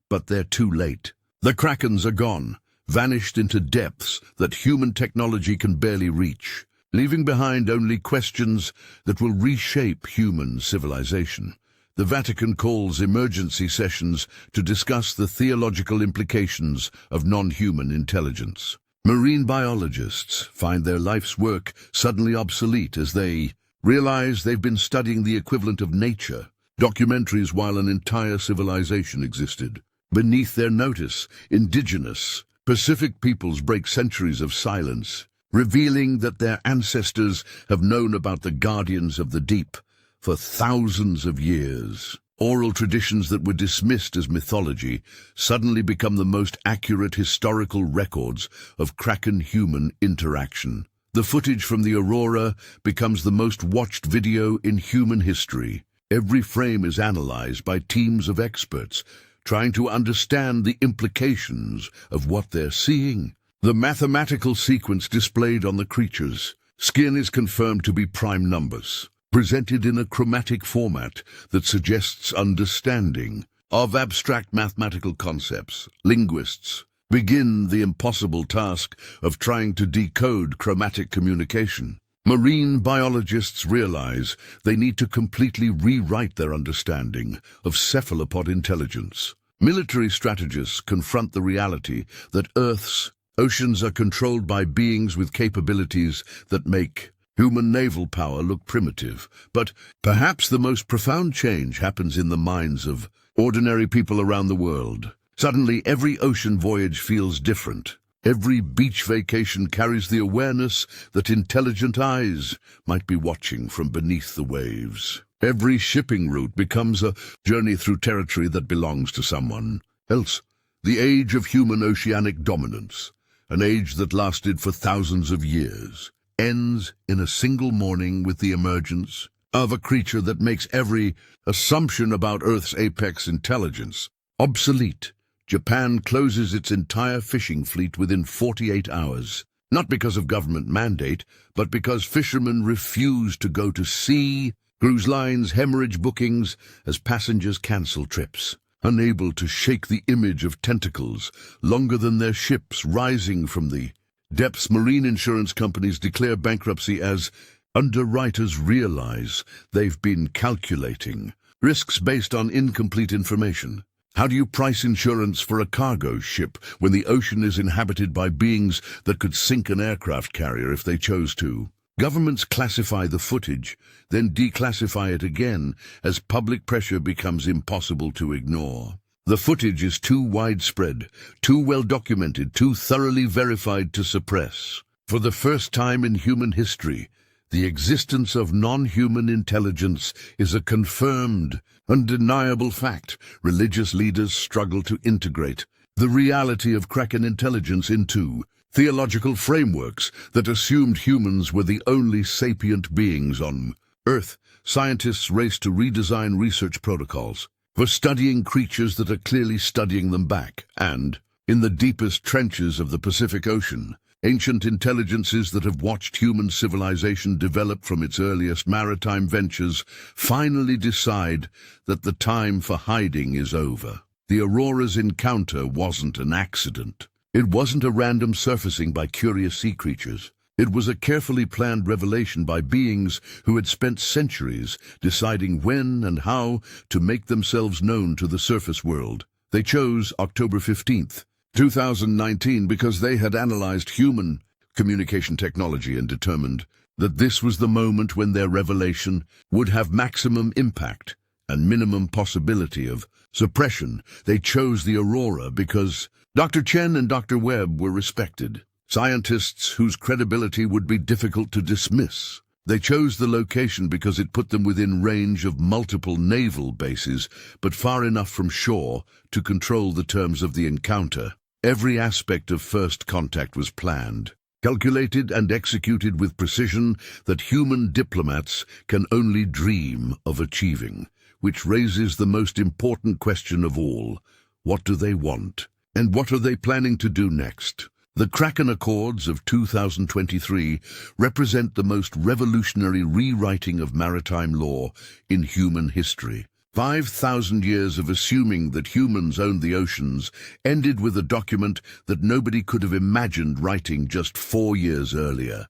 But they're too late. The Krakens are gone, vanished into depths that human technology can barely reach, leaving behind only questions that will reshape human civilization. The Vatican calls emergency sessions to discuss the theological implications of non-human intelligence. Marine biologists find their life's work suddenly obsolete as they realize they've been studying the equivalent of nature, documentaries while an entire civilization existed. Beneath their notice, indigenous Pacific peoples break centuries of silence, revealing that their ancestors have known about the guardians of the deep for thousands of years. Oral traditions that were dismissed as mythology suddenly become the most accurate historical records of Kraken-human interaction. The footage from the aurora becomes the most watched video in human history. Every frame is analyzed by teams of experts, trying to understand the implications of what they're seeing. The mathematical sequence displayed on the creature's skin is confirmed to be prime numbers, presented in a chromatic format that suggests understanding of abstract mathematical concepts. Linguists begin the impossible task of trying to decode chromatic communication. Marine biologists realize they need to completely rewrite their understanding of cephalopod intelligence. Military strategists confront the reality that Earth's oceans are controlled by beings with capabilities that make human naval power look primitive. But perhaps the most profound change happens in the minds of ordinary people around the world. Suddenly, every ocean voyage feels different. Every beach vacation carries the awareness that intelligent eyes might be watching from beneath the waves. Every shipping route becomes a journey through territory that belongs to someone else. The age of human oceanic dominance, an age that lasted for thousands of years, ends in a single morning with the emergence of a creature that makes every assumption about Earth's apex intelligence obsolete. Japan closes its entire fishing fleet within 48 hours, not because of government mandate, but because fishermen refuse to go to sea. Cruise lines hemorrhage bookings as passengers cancel trips, unable to shake the image of tentacles longer than their ships rising from the depths. Marine insurance companies declare bankruptcy as underwriters realize they've been calculating risks based on incomplete information. How do you price insurance for a cargo ship when the ocean is inhabited by beings that could sink an aircraft carrier if they chose to? Governments classify the footage, then declassify it again as public pressure becomes impossible to ignore. The footage is too widespread, too well documented, too thoroughly verified to suppress. For the first time in human history, the existence of non-human intelligence is a confirmed, undeniable fact. Religious leaders struggle to integrate the reality of Kraken intelligence into theological frameworks that assumed humans were the only sapient beings on Earth. Scientists race to redesign research protocols for studying creatures that are clearly studying them back. And, in the deepest trenches of the Pacific Ocean, ancient intelligences that have watched human civilization develop from its earliest maritime ventures finally decide that the time for hiding is over. The Aurora's encounter wasn't an accident. It wasn't a random surfacing by curious sea creatures. It was a carefully planned revelation by beings who had spent centuries deciding when and how to make themselves known to the surface world. They chose October 15th, 2019 because they had analyzed human communication technology and determined that this was the moment when their revelation would have maximum impact and minimum possibility of suppression. They chose the Aurora because Dr. Chen and Dr. Webb were respected scientists whose credibility would be difficult to dismiss. They chose the location because it put them within range of multiple naval bases, but far enough from shore to control the terms of the encounter. Every aspect of first contact was planned, calculated and executed with precision that human diplomats can only dream of achieving, which raises the most important question of all: what do they want? And what are they planning to do next? The Kraken Accords of 2023 represent the most revolutionary rewriting of maritime law in human history. 5,000 years of assuming that humans owned the oceans ended with a document that nobody could have imagined writing just 4 years earlier.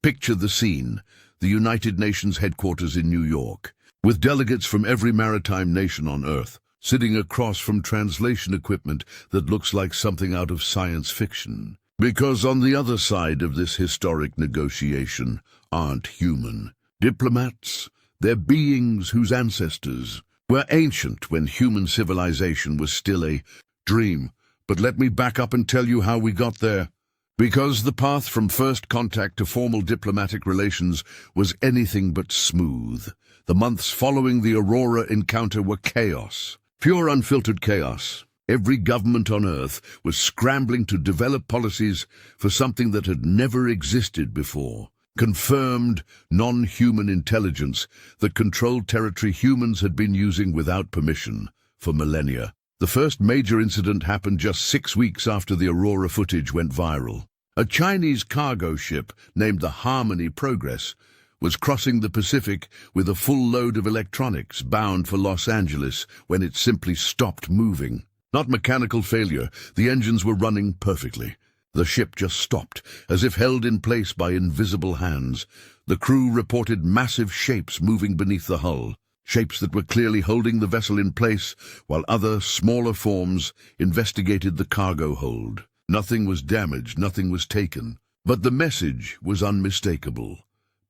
Picture the scene: the United Nations headquarters in New York. with delegates from every maritime nation on Earth, sitting across from translation equipment that looks like something out of science fiction. Because on the other side of this historic negotiation aren't human diplomats. They're beings whose ancestors were ancient when human civilization was still a dream. But let me back up and tell you how we got there. Because the path from first contact to formal diplomatic relations was anything but smooth. The months following the Aurora encounter were chaos. Pure unfiltered chaos. Every government on Earth was scrambling to develop policies for something that had never existed before. Confirmed non-human intelligence that controlled territory humans had been using without permission for millennia. The first major incident happened just 6 weeks after the Aurora footage went viral. A Chinese cargo ship named the Harmony Progress was crossing the Pacific with a full load of electronics bound for Los Angeles when it simply stopped moving. Not mechanical failure, the engines were running perfectly. The ship just stopped, as if held in place by invisible hands. The crew reported massive shapes moving beneath the hull, shapes that were clearly holding the vessel in place, while other, smaller forms investigated the cargo hold. Nothing was damaged, nothing was taken. But the message was unmistakable.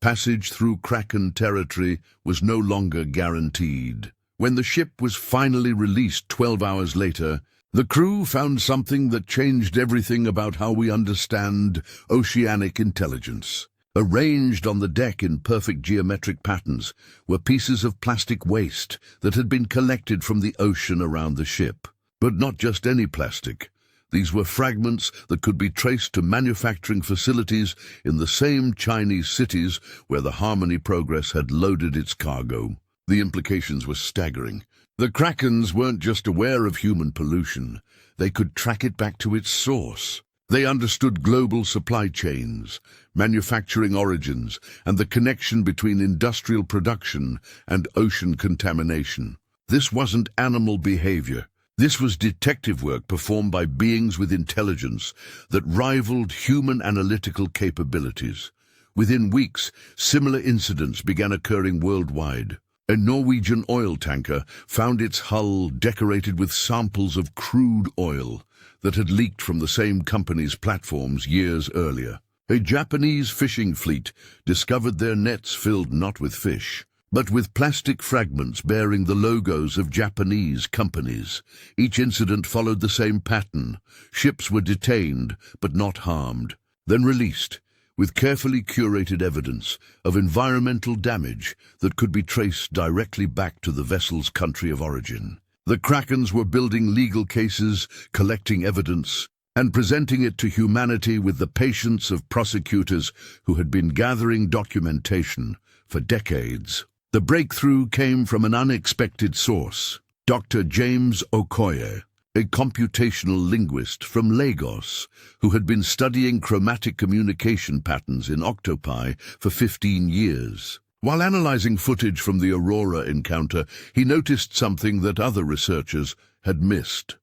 Passage through Kraken territory was no longer guaranteed. When the ship was finally released 12 hours later, the crew found something that changed everything about how we understand oceanic intelligence. Arranged on the deck in perfect geometric patterns were pieces of plastic waste that had been collected from the ocean around the ship. But not just any plastic. These were fragments that could be traced to manufacturing facilities in the same Chinese cities where the Harmony Progress had loaded its cargo. The implications were staggering. The Krakens weren't just aware of human pollution. They could track it back to its source. They understood global supply chains, manufacturing origins, and the connection between industrial production and ocean contamination. This wasn't animal behavior. This was detective work performed by beings with intelligence that rivaled human analytical capabilities. Within weeks, similar incidents began occurring worldwide. A Norwegian oil tanker found its hull decorated with samples of crude oil that had leaked from the same company's platforms years earlier. A Japanese fishing fleet discovered their nets filled not with fish, but with plastic fragments bearing the logos of Japanese companies. Each incident followed the same pattern. Ships were detained, but not harmed, then released, with carefully curated evidence of environmental damage that could be traced directly back to the vessel's country of origin. The Krakens were building legal cases, collecting evidence, and presenting it to humanity with the patience of prosecutors who had been gathering documentation for decades. The breakthrough came from an unexpected source. Dr. James Okoye, a computational linguist from Lagos, who had been studying chromatic communication patterns in octopi for 15 years. While analyzing footage from the Aurora encounter, he noticed something that other researchers had missed.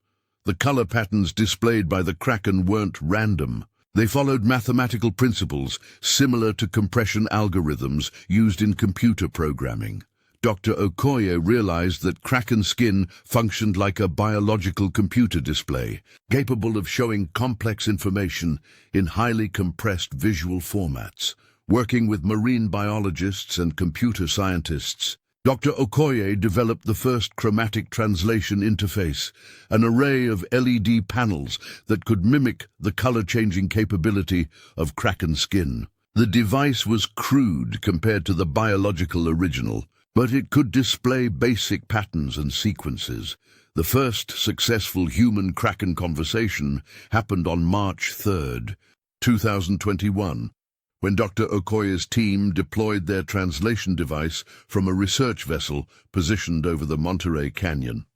The color patterns displayed by the Kraken weren't random. They followed mathematical principles similar to compression algorithms used in computer programming. Dr. Okoye realized that Kraken skin functioned like a biological computer display, capable of showing complex information in highly compressed visual formats. Working with marine biologists and computer scientists, Dr. Okoye developed the first chromatic translation interface, an array of LED panels that could mimic the color-changing capability of Kraken skin. The device was crude compared to the biological original, but it could display basic patterns and sequences. The first successful human-Kraken conversation happened on March 3, 2021, when Dr. Okoye's team deployed their translation device from a research vessel positioned over the Monterey Canyon.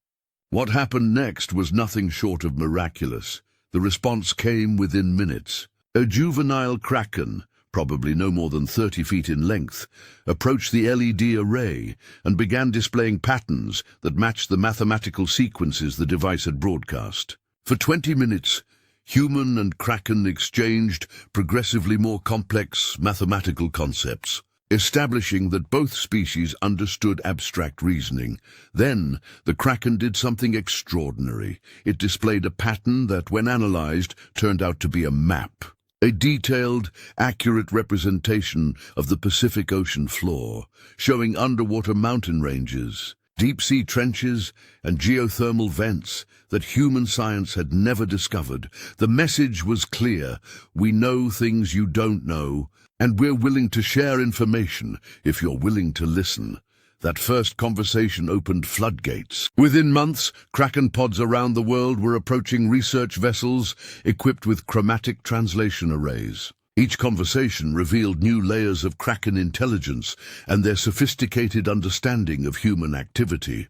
What happened next was nothing short of miraculous. The response came within minutes. A juvenile Kraken, probably no more than 30 feet in length, approached the LED array and began displaying patterns that matched the mathematical sequences the device had broadcast. For 20 minutes, human and Kraken exchanged progressively more complex mathematical concepts. establishing that both species understood abstract reasoning. Then, the Kraken did something extraordinary. It displayed a pattern that, when analyzed, turned out to be a map. A detailed, accurate representation of the Pacific Ocean floor, showing underwater mountain ranges, deep-sea trenches, and geothermal vents that human science had never discovered. The message was clear: we know things you don't know, and we're willing to share information if you're willing to listen. That first conversation opened floodgates. Within months, Kraken pods around the world were approaching research vessels equipped with chromatic translation arrays. Each conversation revealed new layers of Kraken intelligence and their sophisticated understanding of human activity.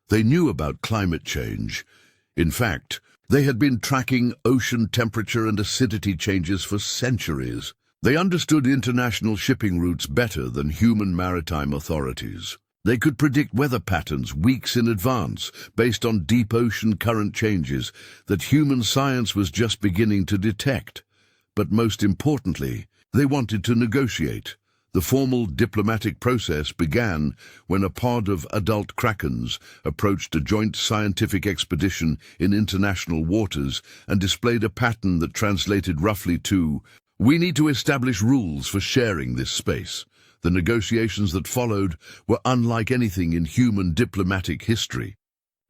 They knew about climate change. In fact, they had been tracking ocean temperature and acidity changes for centuries. They understood international shipping routes better than human maritime authorities. They could predict weather patterns weeks in advance based on deep ocean current changes that human science was just beginning to detect. But most importantly, they wanted to negotiate. The formal diplomatic process began when a pod of adult Krakens approached a joint scientific expedition in international waters and displayed a pattern that translated roughly to, "We need to establish rules for sharing this space." The negotiations that followed were unlike anything in human diplomatic history.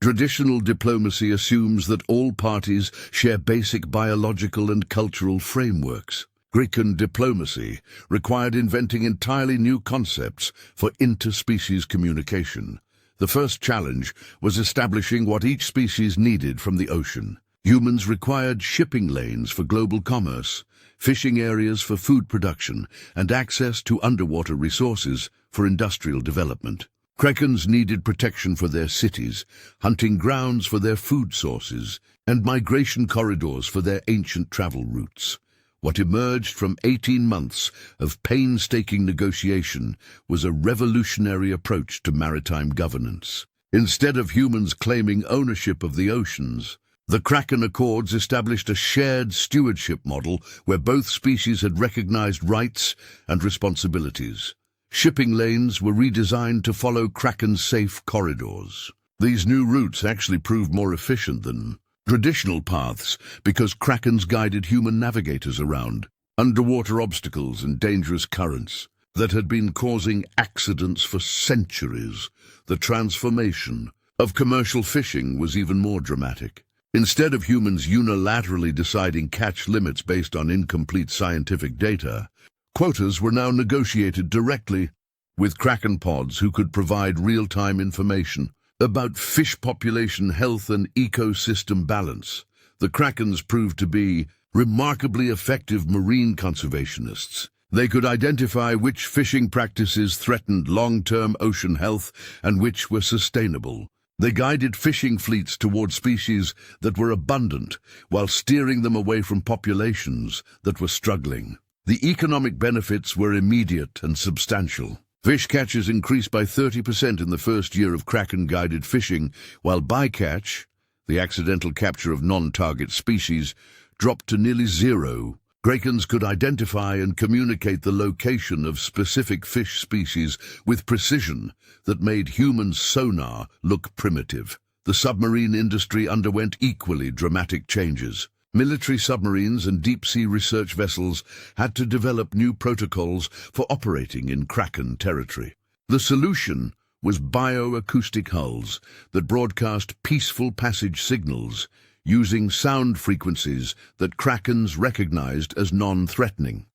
Traditional diplomacy assumes that all parties share basic biological and cultural frameworks. Kraken diplomacy required inventing entirely new concepts for interspecies communication. The first challenge was establishing what each species needed from the ocean. Humans required shipping lanes for global commerce, fishing areas for food production, and access to underwater resources for industrial development. Krakens needed protection for their cities, hunting grounds for their food sources, and migration corridors for their ancient travel routes. What emerged from 18 months of painstaking negotiation was a revolutionary approach to maritime governance. Instead of humans claiming ownership of the oceans, the Kraken Accords established a shared stewardship model where both species had recognized rights and responsibilities. Shipping lanes were redesigned to follow Kraken-safe corridors. These new routes actually proved more efficient than traditional paths because Krakens guided human navigators around underwater obstacles and dangerous currents that had been causing accidents for centuries. The transformation of commercial fishing was even more dramatic. Instead of humans unilaterally deciding catch limits based on incomplete scientific data, quotas were now negotiated directly with Kraken pods who could provide real-time information about fish population health and ecosystem balance. The Krakens proved to be remarkably effective marine conservationists. They could identify which fishing practices threatened long-term ocean health and which were sustainable. They guided fishing fleets toward species that were abundant, while steering them away from populations that were struggling. The economic benefits were immediate and substantial. Fish catches increased by 30% in the first year of Kraken-guided fishing, while bycatch, the accidental capture of non-target species, dropped to nearly zero. Krakens could identify and communicate the location of specific fish species with precision that made human sonar look primitive. The submarine industry underwent equally dramatic changes. Military submarines and deep-sea research vessels had to develop new protocols for operating in Kraken territory. The solution was bioacoustic hulls that broadcast peaceful passage signals using sound frequencies that Krakens recognized as non-threatening.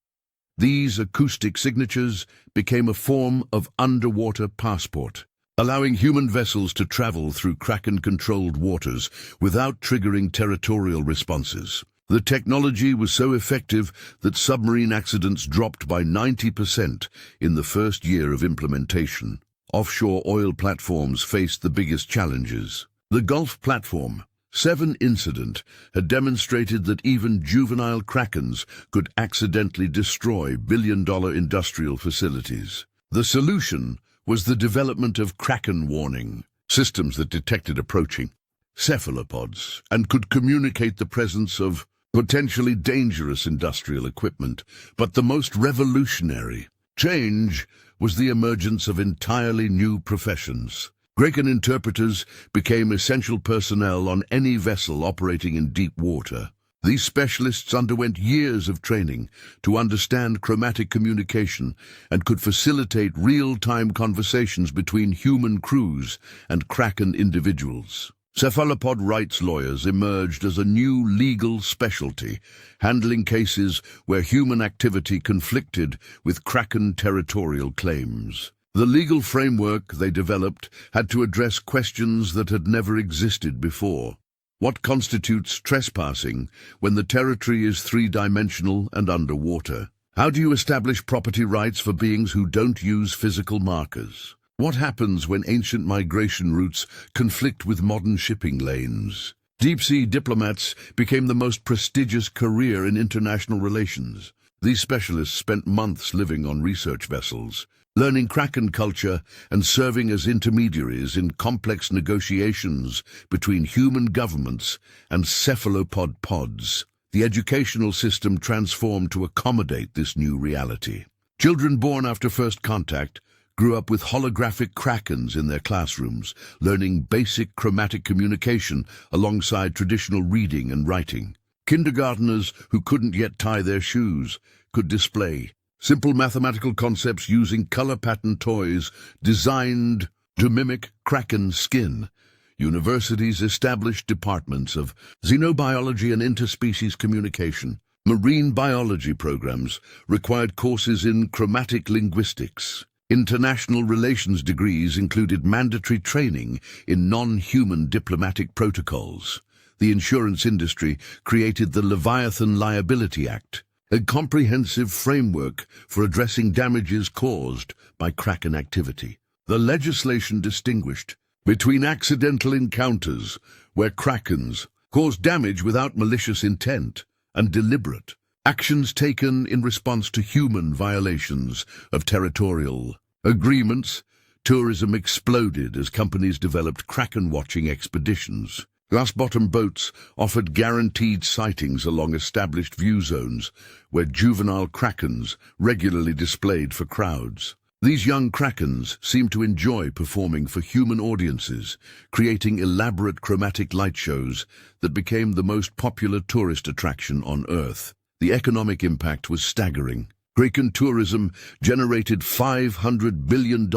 These acoustic signatures became a form of underwater passport, allowing human vessels to travel through Kraken-controlled waters without triggering territorial responses. The technology was so effective that submarine accidents dropped by 90% in the first year of implementation. Offshore oil platforms faced the biggest challenges. The Gulf platform 7 incident had demonstrated that even juvenile Krakens could accidentally destroy billion-dollar industrial facilities. The solution was the development of Kraken warning systems that detected approaching cephalopods and could communicate the presence of potentially dangerous industrial equipment. But the most revolutionary change was the emergence of entirely new professions. Kraken interpreters became essential personnel on any vessel operating in deep water. These specialists underwent years of training to understand chromatic communication and could facilitate real-time conversations between human crews and Kraken individuals. Cephalopod rights lawyers emerged as a new legal specialty, handling cases where human activity conflicted with Kraken territorial claims. The legal framework they developed had to address questions that had never existed before. What constitutes trespassing when the territory is three-dimensional and underwater? How do you establish property rights for beings who don't use physical markers? What happens when ancient migration routes conflict with modern shipping lanes? Deep-sea diplomats became the most prestigious career in international relations. These specialists spent months living on research vessels, learning Kraken culture and serving as intermediaries in complex negotiations between human governments and cephalopod pods. The educational system transformed to accommodate this new reality. Children born after first contact grew up with holographic Krakens in their classrooms, learning basic chromatic communication alongside traditional reading and writing. Kindergarteners who couldn't yet tie their shoes could display simple mathematical concepts using color-patterned toys designed to mimic Kraken skin. Universities established departments of xenobiology and interspecies communication. Marine biology programs required courses in chromatic linguistics. International relations degrees included mandatory training in non-human diplomatic protocols. The insurance industry created the Leviathan Liability Act, a comprehensive framework for addressing damages caused by Kraken activity. The legislation distinguished between accidental encounters, where Krakens caused damage without malicious intent, and deliberate actions taken in response to human violations of territorial agreements. Tourism exploded as companies developed Kraken-watching expeditions. Glass-bottom boats offered guaranteed sightings along established view zones, where juvenile Krakens regularly displayed for crowds. These young Krakens seemed to enjoy performing for human audiences, creating elaborate chromatic light shows that became the most popular tourist attraction on Earth. The economic impact was staggering. Kraken tourism generated $500 billion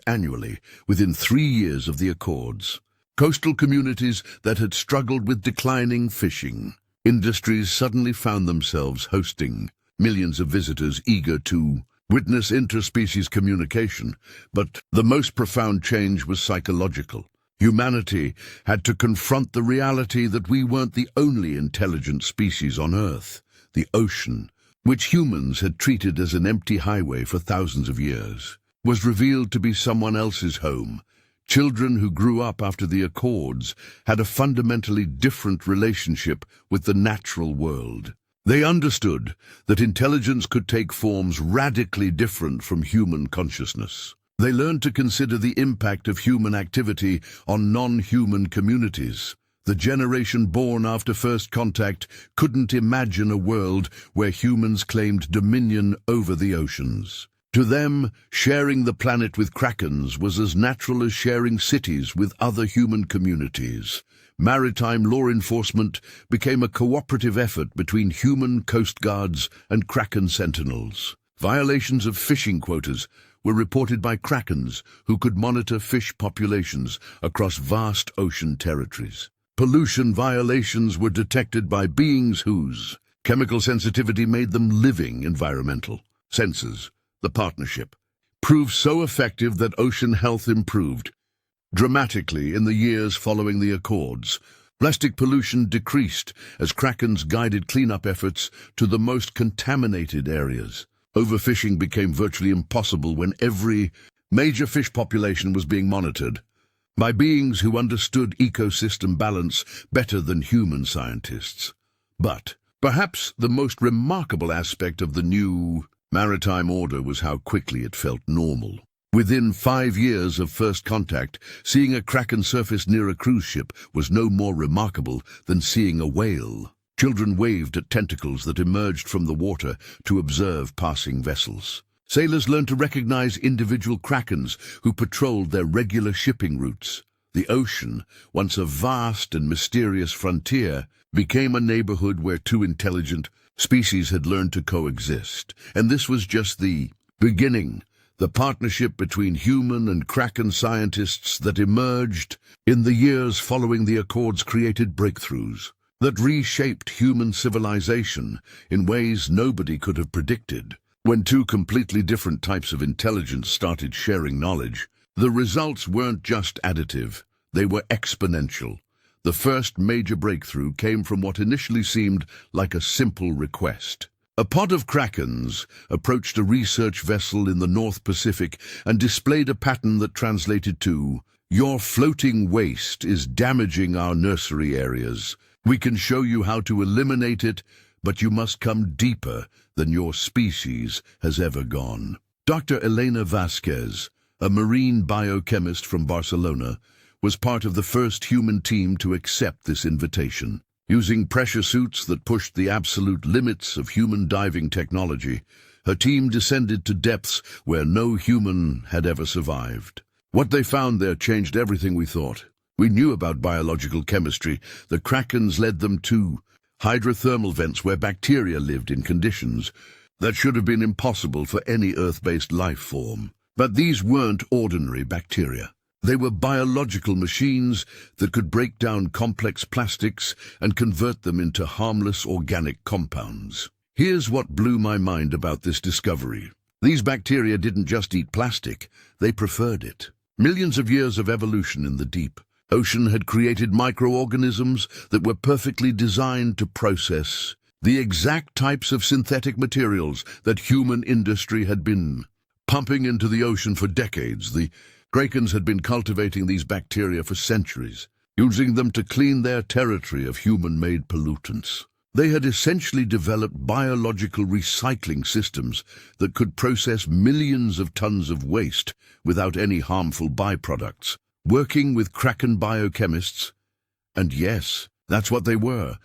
annually within 3 years of the Accords. Coastal communities that had struggled with declining fishing industries suddenly found themselves hosting millions of visitors eager to witness interspecies communication. But the most profound change was psychological. Humanity had to confront the reality that we weren't the only intelligent species on Earth. The ocean, which humans had treated as an empty highway for thousands of years, was revealed to be someone else's home. Children who grew up after the Accords had a fundamentally different relationship with the natural world. They understood that intelligence could take forms radically different from human consciousness. They learned to consider the impact of human activity on non-human communities. The generation born after first contact couldn't imagine a world where humans claimed dominion over the oceans. To them, sharing the planet with Krakens was as natural as sharing cities with other human communities. Maritime law enforcement became a cooperative effort between human coast guards and Kraken sentinels. Violations of fishing quotas were reported by Krakens, who could monitor fish populations across vast ocean territories. Pollution violations were detected by beings whose chemical sensitivity made them living environmental sensors. The partnership proved so effective that ocean health improved dramatically in the years following the Accords. Plastic pollution decreased as Krakens guided cleanup efforts to the most contaminated areas. Overfishing became virtually impossible when every major fish population was being monitored by beings who understood ecosystem balance better than human scientists. But perhaps the most remarkable aspect of the new maritime order was how quickly it felt normal. Within 5 years of first contact, seeing a Kraken surface near a cruise ship was no more remarkable than seeing a whale. Children waved at tentacles that emerged from the water to observe passing vessels. Sailors learned to recognize individual Krakens who patrolled their regular shipping routes. The ocean, once a vast and mysterious frontier, became a neighborhood where two intelligent species had learned to coexist. And this was just the beginning, the partnership between human and Kraken scientists that emerged in the years following the Accords created breakthroughs that reshaped human civilization in ways nobody could have predicted. When two completely different types of intelligence started sharing knowledge, the results weren't just additive, they were exponential. The first major breakthrough came from what initially seemed like a simple request. A pod of Krakens approached a research vessel in the North Pacific and displayed a pattern that translated to, "Your floating waste is damaging our nursery areas. We can show you how to eliminate it, but you must come deeper than your species has ever gone." Dr. Elena Vasquez, a marine biochemist from Barcelona, was part of the first human team to accept this invitation. Using pressure suits that pushed the absolute limits of human diving technology, her team descended to depths where no human had ever survived. What they found there changed everything we thought. We knew about biological chemistry. The Krakens led them to hydrothermal vents where bacteria lived in conditions that should have been impossible for any Earth-based life form. But these weren't ordinary bacteria. They were biological machines that could break down complex plastics and convert them into harmless organic compounds. Here's what blew my mind about this discovery. These bacteria didn't just eat plastic, they preferred it. Millions of years of evolution in the deep ocean had created microorganisms that were perfectly designed to process the exact types of synthetic materials that human industry had been pumping into the ocean for decades. The Krakens had been cultivating these bacteria for centuries, using them to clean their territory of human-made pollutants. They had essentially developed biological recycling systems that could process millions of tons of waste without any harmful byproducts. Working with Kraken biochemists, and yes, that's what they were,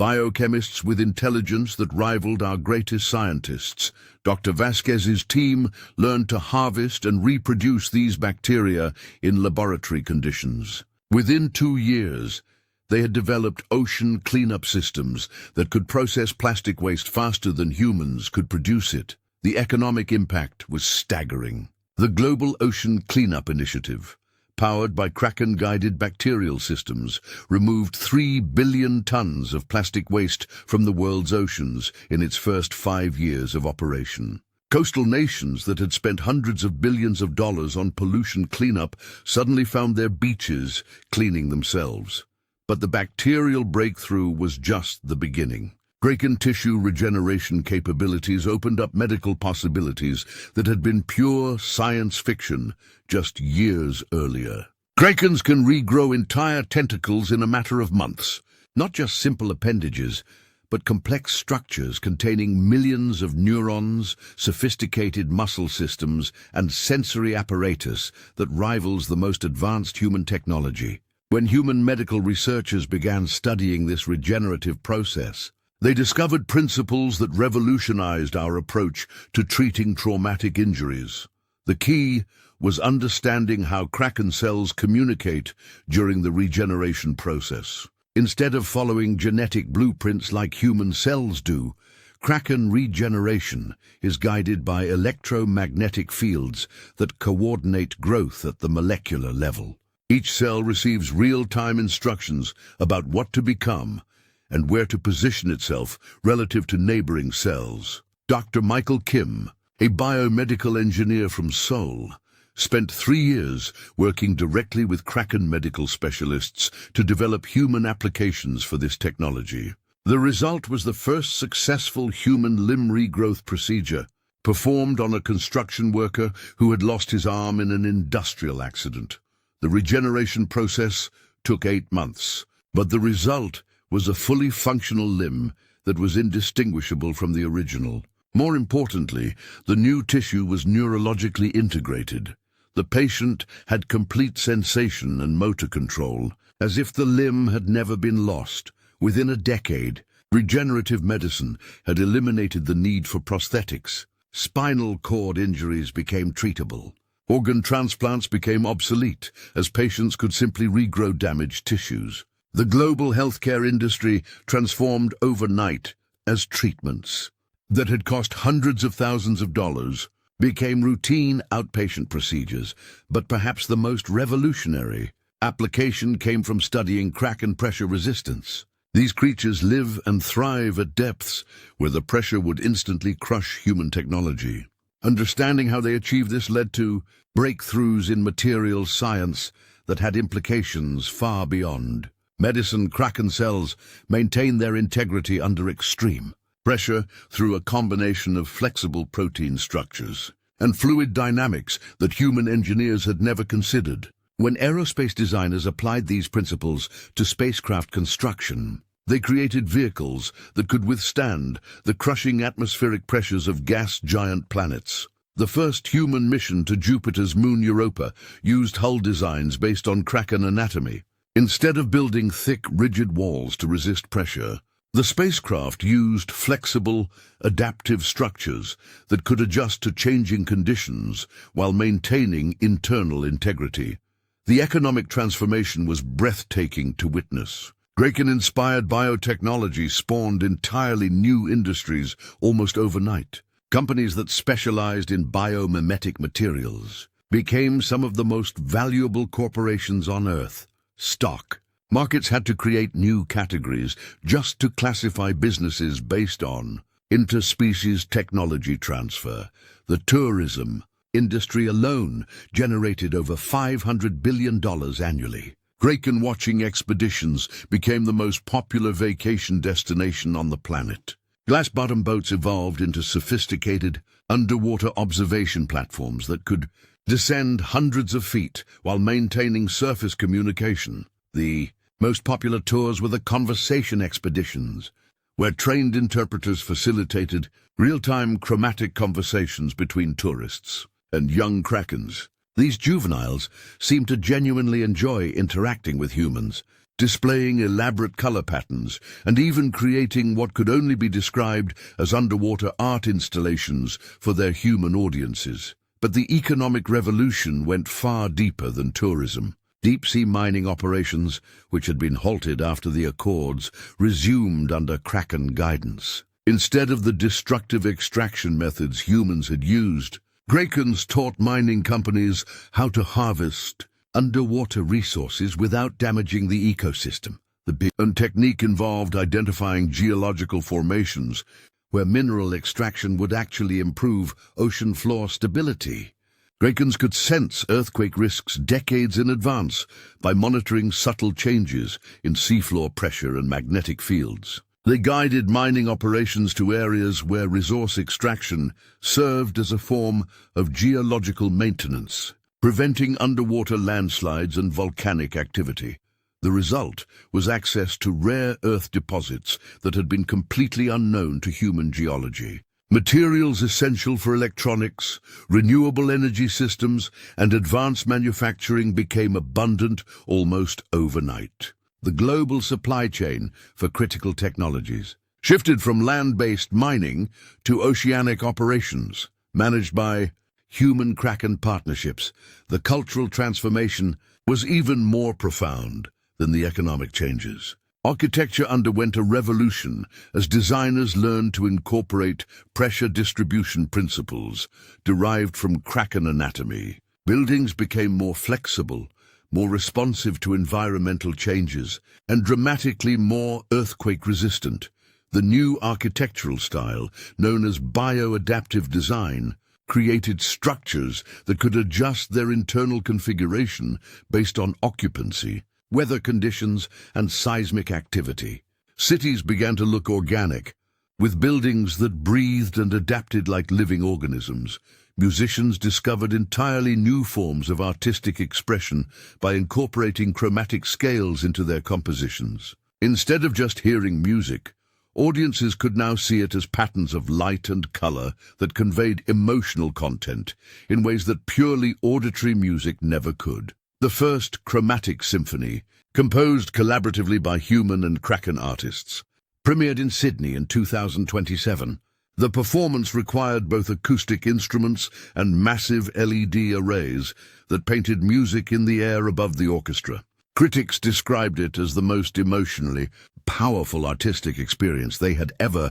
biochemists with intelligence that rivaled our greatest scientists. Dr. Vasquez's team learned to harvest and reproduce these bacteria in laboratory conditions. Within 2 years, they had developed ocean cleanup systems that could process plastic waste faster than humans could produce it. The economic impact was staggering. The Global Ocean Cleanup Initiative, powered by Kraken-guided bacterial systems, removed 3 billion tons of plastic waste from the world's oceans in its first 5 years of operation. Coastal nations that had spent hundreds of billions of dollars on pollution cleanup suddenly found their beaches cleaning themselves. But the bacterial breakthrough was just the beginning. Kraken tissue regeneration capabilities opened up medical possibilities that had been pure science fiction just years earlier. Krakens can regrow entire tentacles in a matter of months, not just simple appendages, but complex structures containing millions of neurons, sophisticated muscle systems, and sensory apparatus that rivals the most advanced human technology. When human medical researchers began studying this regenerative process, they discovered principles that revolutionized our approach to treating traumatic injuries. The key was understanding how Kraken cells communicate during the regeneration process. Instead of following genetic blueprints like human cells do, Kraken regeneration is guided by electromagnetic fields that coordinate growth at the molecular level. Each cell receives real-time instructions about what to become and where to position itself relative to neighboring cells. Dr. Michael Kim, a biomedical engineer from Seoul, spent 3 years working directly with Kraken medical specialists to develop human applications for this technology. The result was the first successful human limb regrowth procedure, performed on a construction worker who had lost his arm in an industrial accident. The regeneration process took 8 months, but the result was a fully functional limb that was indistinguishable from the original. More importantly, the new tissue was neurologically integrated. The patient had complete sensation and motor control, as if the limb had never been lost. Within a decade, regenerative medicine had eliminated the need for prosthetics, Spinal cord injuries became treatable. Organ transplants became obsolete as patients could simply regrow damaged tissues. The global healthcare industry transformed overnight as treatments that had cost hundreds of thousands of dollars became routine outpatient procedures, but perhaps the most revolutionary application came from studying Kraken pressure resistance. These creatures live and thrive at depths where the pressure would instantly crush human technology. Understanding how they achieve this led to breakthroughs in materials science that had implications far beyond medicine. Kraken cells maintain their integrity under extreme pressure through a combination of flexible protein structures and fluid dynamics that human engineers had never considered. When aerospace designers applied these principles to spacecraft construction, they created vehicles that could withstand the crushing atmospheric pressures of gas giant planets. The first human mission to Jupiter's moon Europa used hull designs based on Kraken anatomy. Instead of building thick, rigid walls to resist pressure, the spacecraft used flexible, adaptive structures that could adjust to changing conditions while maintaining internal integrity. The economic transformation was breathtaking to witness. Kraken-inspired biotechnology spawned entirely new industries almost overnight. Companies that specialized in biomimetic materials became some of the most valuable corporations on Earth. Stock markets had to create new categories just to classify businesses based on interspecies technology transfer. The tourism industry alone generated over $500 billion annually. Kraken watching expeditions became the most popular vacation destination on the planet. Glass-bottom boats evolved into sophisticated underwater observation platforms that could descend hundreds of feet while maintaining surface communication. The most popular tours were the conversation expeditions, where trained interpreters facilitated real-time chromatic conversations between tourists and young Krakens. These juveniles seemed to genuinely enjoy interacting with humans, displaying elaborate color patterns and even creating what could only be described as underwater art installations for their human audiences. But the economic revolution went far deeper than tourism. Deep-sea mining operations, which had been halted after the Accords, resumed under Kraken guidance. Instead of the destructive extraction methods humans had used, Krakens taught mining companies how to harvest underwater resources without damaging the ecosystem. The big technique involved identifying geological formations where mineral extraction would actually improve ocean floor stability. Krakens could sense earthquake risks decades in advance by monitoring subtle changes in seafloor pressure and magnetic fields. They guided mining operations to areas where resource extraction served as a form of geological maintenance, preventing underwater landslides and volcanic activity. The result was access to rare earth deposits that had been completely unknown to human geology. Materials essential for electronics, renewable energy systems, and advanced manufacturing became abundant almost overnight. The global supply chain for critical technologies shifted from land-based mining to oceanic operations, managed by human Kraken partnerships. The cultural transformation was even more profound than the economic changes. Architecture underwent a revolution as designers learned to incorporate pressure distribution principles derived from Kraken anatomy. Buildings became more flexible, more responsive to environmental changes, and dramatically more earthquake-resistant. The new architectural style, known as bioadaptive design, created structures that could adjust their internal configuration based on occupancy, weather conditions, and seismic activity. Cities began to look organic, with buildings that breathed and adapted like living organisms. Musicians discovered entirely new forms of artistic expression by incorporating chromatic scales into their compositions. Instead of just hearing music, audiences could now see it as patterns of light and color that conveyed emotional content in ways that purely auditory music never could. The first chromatic symphony, composed collaboratively by human and Kraken artists, premiered in Sydney in 2027. The performance required both acoustic instruments and massive LED arrays that painted music in the air above the orchestra. Critics described it as the most emotionally powerful artistic experience they had ever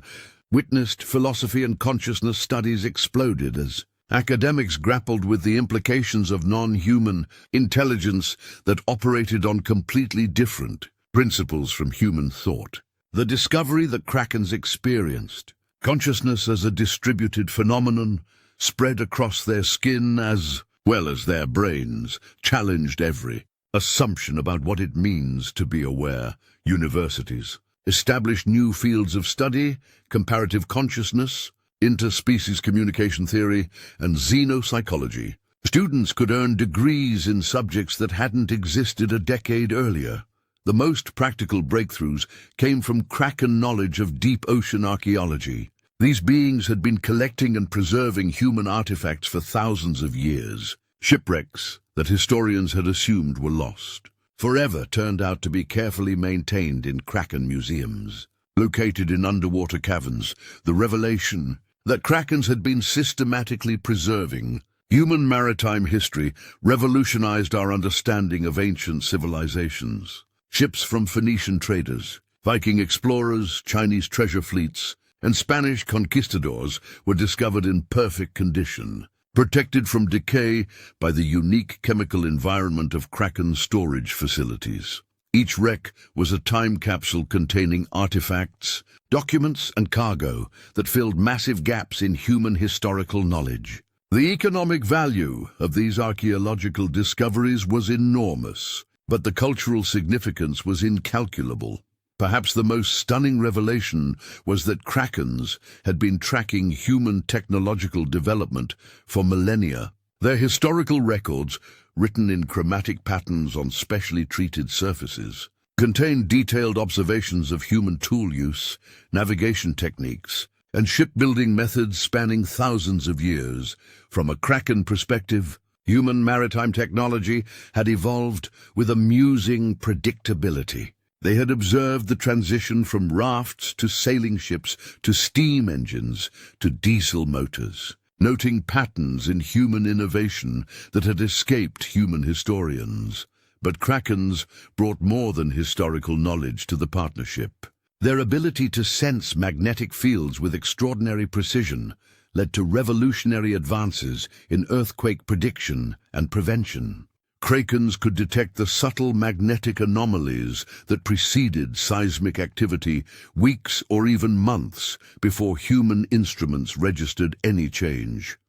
witnessed. Philosophy and consciousness studies exploded as academics grappled with the implications of non-human intelligence that operated on completely different principles from human thought. The discovery that Krakens experienced consciousness as a distributed phenomenon spread across their skin as well as their brains challenged every assumption about what it means to be aware. Universities established new fields of study: comparative consciousness, interspecies communication theory, and xenopsychology. Students could earn degrees in subjects that hadn't existed a decade earlier. The most practical breakthroughs came from Kraken knowledge of deep ocean archaeology. These beings had been collecting and preserving human artifacts for thousands of years. Shipwrecks that historians had assumed were lost forever turned out to be carefully maintained in Kraken museums. Located in underwater caverns, the revelation that Krakens had been systematically preserving human maritime history revolutionized our understanding of ancient civilizations. Ships from Phoenician traders, Viking explorers, Chinese treasure fleets, and Spanish conquistadors were discovered in perfect condition, protected from decay by the unique chemical environment of Kraken storage facilities. Each wreck was a time capsule containing artifacts, documents, and cargo that filled massive gaps in human historical knowledge. The economic value of these archaeological discoveries was enormous, but the cultural significance was incalculable. Perhaps the most stunning revelation was that Krakens had been tracking human technological development for millennia. Their historical records, written in chromatic patterns on specially treated surfaces, contained detailed observations of human tool use, navigation techniques, and shipbuilding methods spanning thousands of years. From a Kraken perspective, human maritime technology had evolved with amusing predictability. They had observed the transition from rafts to sailing ships to steam engines to diesel motors, noting patterns in human innovation that had escaped human historians. But Krakens brought more than historical knowledge to the partnership. Their ability to sense magnetic fields with extraordinary precision led to revolutionary advances in earthquake prediction and prevention. Krakens could detect the subtle magnetic anomalies that preceded seismic activity weeks or even months before human instruments registered any change.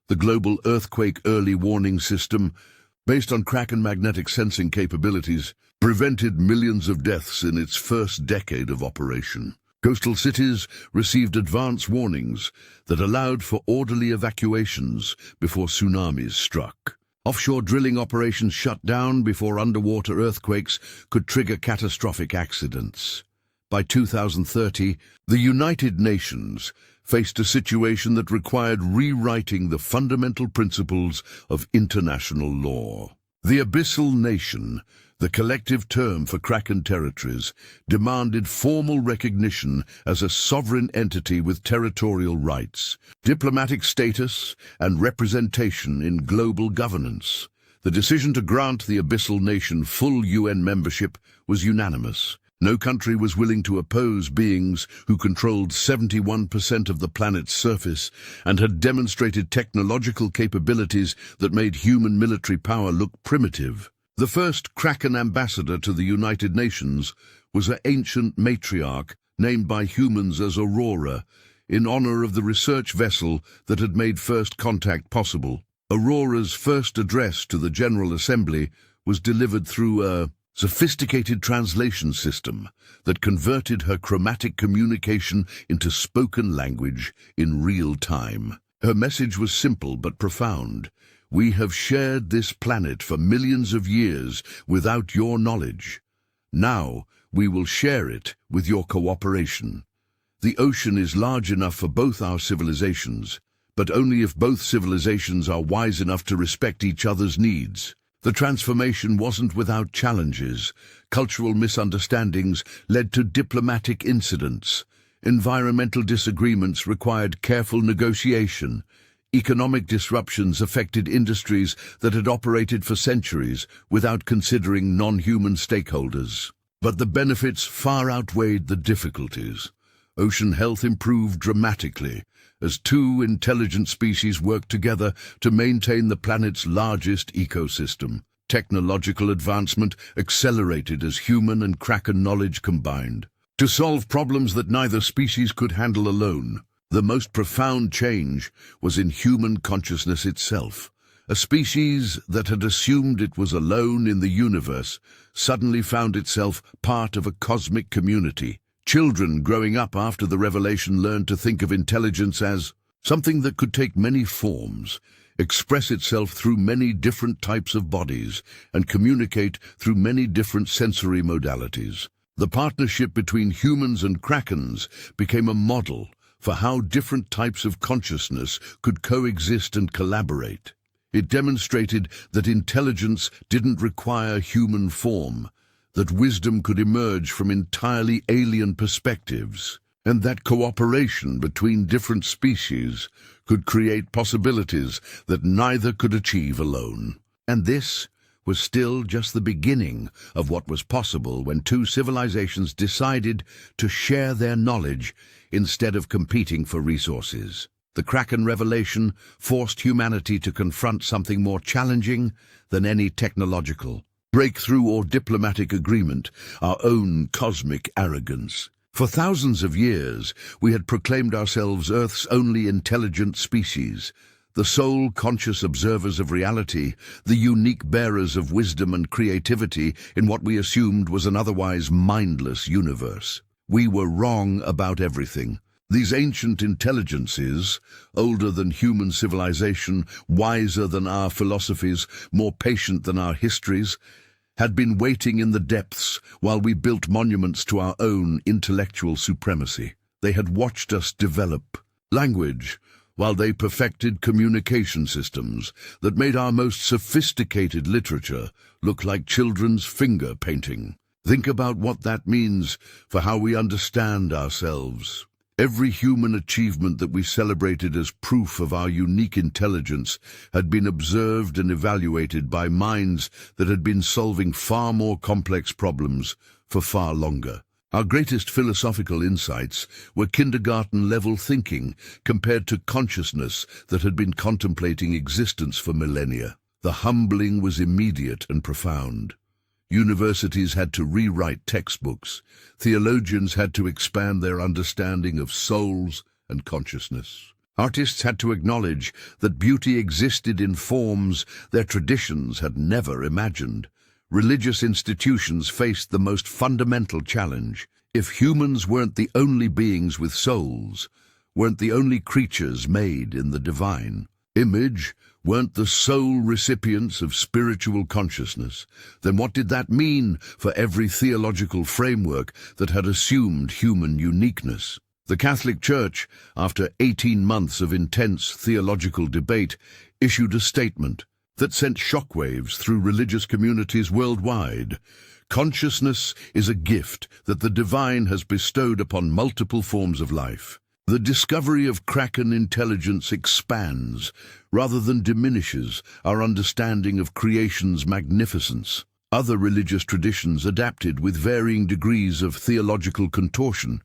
The global earthquake early warning system, based on Kraken magnetic sensing capabilities, prevented millions of deaths in its first decade of operation. Coastal cities received advance warnings that allowed for orderly evacuations before tsunamis struck. Offshore drilling operations shut down before underwater earthquakes could trigger catastrophic accidents. By 2030, the United Nations faced a situation that required rewriting the fundamental principles of international law. The Abyssal Nation, the collective term for Kraken territories, demanded formal recognition as a sovereign entity with territorial rights, diplomatic status, and representation in global governance. The decision to grant the Abyssal Nation full UN membership was unanimous. No country was willing to oppose beings who controlled 71% of the planet's surface and had demonstrated technological capabilities that made human military power look primitive. The first Kraken ambassador to the United Nations was an ancient matriarch named by humans as Aurora, in honor of the research vessel that had made first contact possible. Aurora's first address to the General Assembly was delivered through a sophisticated translation system that converted her chromatic communication into spoken language in real time. Her message was simple but profound. We have shared this planet for millions of years without your knowledge. Now we will share it with your cooperation. The ocean is large enough for both our civilizations, but only if both civilizations are wise enough to respect each other's needs. The transformation wasn't without challenges. Cultural misunderstandings led to diplomatic incidents, Environmental disagreements required careful negotiation. Economic disruptions affected industries that had operated for centuries without considering non-human stakeholders. But the benefits far outweighed the difficulties. Ocean health improved dramatically as two intelligent species worked together to maintain the planet's largest ecosystem. Technological advancement accelerated as human and Kraken knowledge combined to solve problems that neither species could handle alone. The most profound change was in human consciousness itself. A species that had assumed it was alone in the universe suddenly found itself part of a cosmic community. Children growing up after the revelation learned to think of intelligence as something that could take many forms, express itself through many different types of bodies, and communicate through many different sensory modalities. The partnership between humans and Krakens became a model for how different types of consciousness could coexist and collaborate. It demonstrated that intelligence didn't require human form, that wisdom could emerge from entirely alien perspectives, and that cooperation between different species could create possibilities that neither could achieve alone. And this was still just the beginning of what was possible when two civilizations decided to share their knowledge instead of competing for resources. The Kraken revelation forced humanity to confront something more challenging than any technological breakthrough or diplomatic agreement: our own cosmic arrogance. For thousands of years, we had proclaimed ourselves Earth's only intelligent species, the sole conscious observers of reality, the unique bearers of wisdom and creativity in what we assumed was an otherwise mindless universe. We were wrong about everything. These ancient intelligences, older than human civilization, wiser than our philosophies, more patient than our histories, had been waiting in the depths while we built monuments to our own intellectual supremacy. They had watched us develop language, while they perfected communication systems that made our most sophisticated literature look like children's finger painting. Think about what that means for how we understand ourselves. Every human achievement that we celebrated as proof of our unique intelligence had been observed and evaluated by minds that had been solving far more complex problems for far longer. Our greatest philosophical insights were kindergarten-level thinking compared to consciousness that had been contemplating existence for millennia. The humbling was immediate and profound. Universities had to rewrite textbooks. Theologians had to expand their understanding of souls and consciousness. Artists had to acknowledge that beauty existed in forms their traditions had never imagined. Religious institutions faced the most fundamental challenge. If humans weren't the only beings with souls, weren't the only creatures made in the divine image, weren't the sole recipients of spiritual consciousness, then what did that mean for every theological framework that had assumed human uniqueness? The Catholic Church, after 18 months of intense theological debate, issued a statement that sent shockwaves through religious communities worldwide. Consciousness is a gift that the divine has bestowed upon multiple forms of life. The discovery of Kraken intelligence expands, rather than diminishes, our understanding of creation's magnificence. Other religious traditions adapted with varying degrees of theological contortion.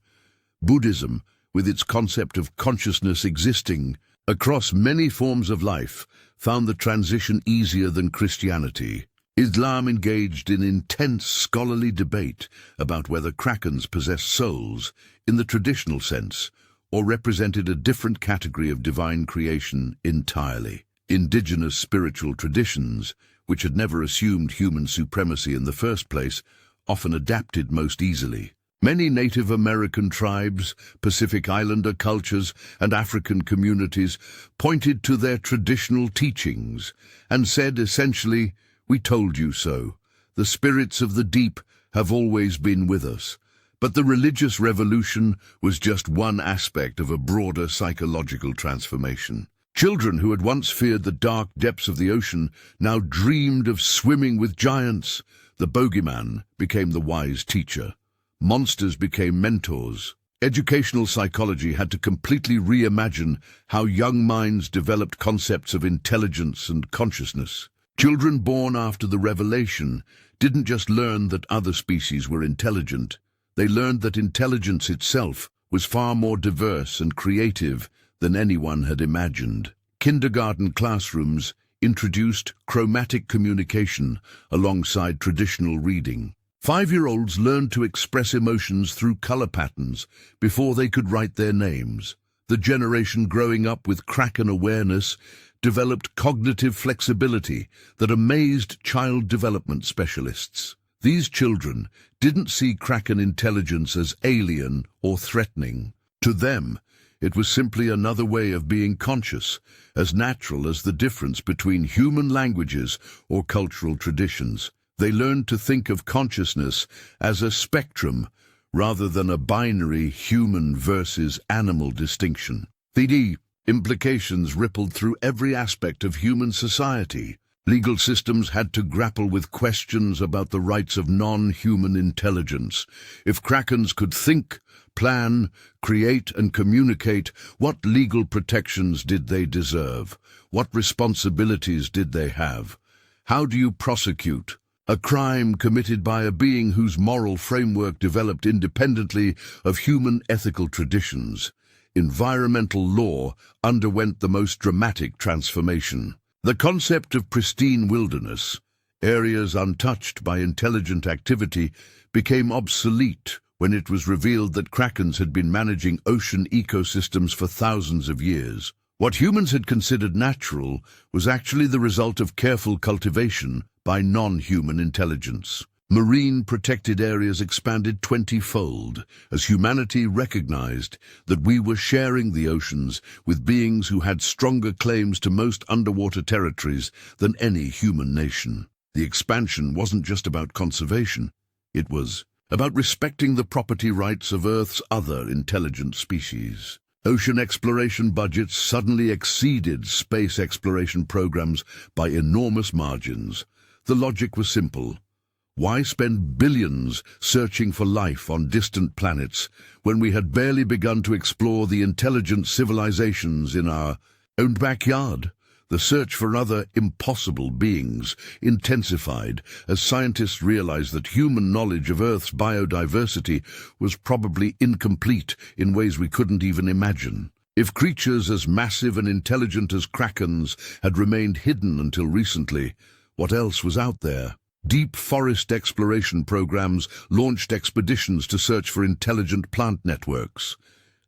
Buddhism, with its concept of consciousness existing across many forms of life, found the transition easier than Christianity. Islam engaged in intense scholarly debate about whether Krakens possessed souls in the traditional sense, or represented a different category of divine creation entirely. Indigenous spiritual traditions, which had never assumed human supremacy in the first place, often adapted most easily. Many Native American tribes, Pacific Islander cultures, and African communities pointed to their traditional teachings and said essentially, "We told you so. The spirits of the deep have always been with us." But the religious revolution was just one aspect of a broader psychological transformation. Children who had once feared the dark depths of the ocean now dreamed of swimming with giants. The bogeyman became the wise teacher. Monsters became mentors. Educational psychology had to completely reimagine how young minds developed concepts of intelligence and consciousness. Children born after the revelation didn't just learn that other species were intelligent, they learned that intelligence itself was far more diverse and creative than anyone had imagined. Kindergarten classrooms introduced chromatic communication alongside traditional reading. 5-year-olds learned to express emotions through color patterns before they could write their names. The generation growing up with Kraken awareness developed cognitive flexibility that amazed child development specialists. These children didn't see Kraken intelligence as alien or threatening. To them, it was simply another way of being conscious, as natural as the difference between human languages or cultural traditions. They learned to think of consciousness as a spectrum rather than a binary human versus animal distinction. The implications rippled through every aspect of human society. Legal systems had to grapple with questions about the rights of non-human intelligence. If Krakens could think, plan, create, and communicate, what legal protections did they deserve? What responsibilities did they have? How do you prosecute a crime committed by a being whose moral framework developed independently of human ethical traditions? Environmental law underwent the most dramatic transformation. The concept of pristine wilderness, areas untouched by intelligent activity, became obsolete when it was revealed that Krakens had been managing ocean ecosystems for thousands of years. What humans had considered natural was actually the result of careful cultivation by non-human intelligence. Marine protected areas expanded 20-fold as humanity recognized that we were sharing the oceans with beings who had stronger claims to most underwater territories than any human nation. The expansion wasn't just about conservation, it was about respecting the property rights of Earth's other intelligent species. Ocean exploration budgets suddenly exceeded space exploration programs by enormous margins. The logic was simple. Why spend billions searching for life on distant planets when we had barely begun to explore the intelligent civilizations in our own backyard? The search for other impossible beings intensified as scientists realized that human knowledge of Earth's biodiversity was probably incomplete in ways we couldn't even imagine. If creatures as massive and intelligent as Krakens had remained hidden until recently, what else was out there? Deep forest exploration programs launched expeditions to search for intelligent plant networks.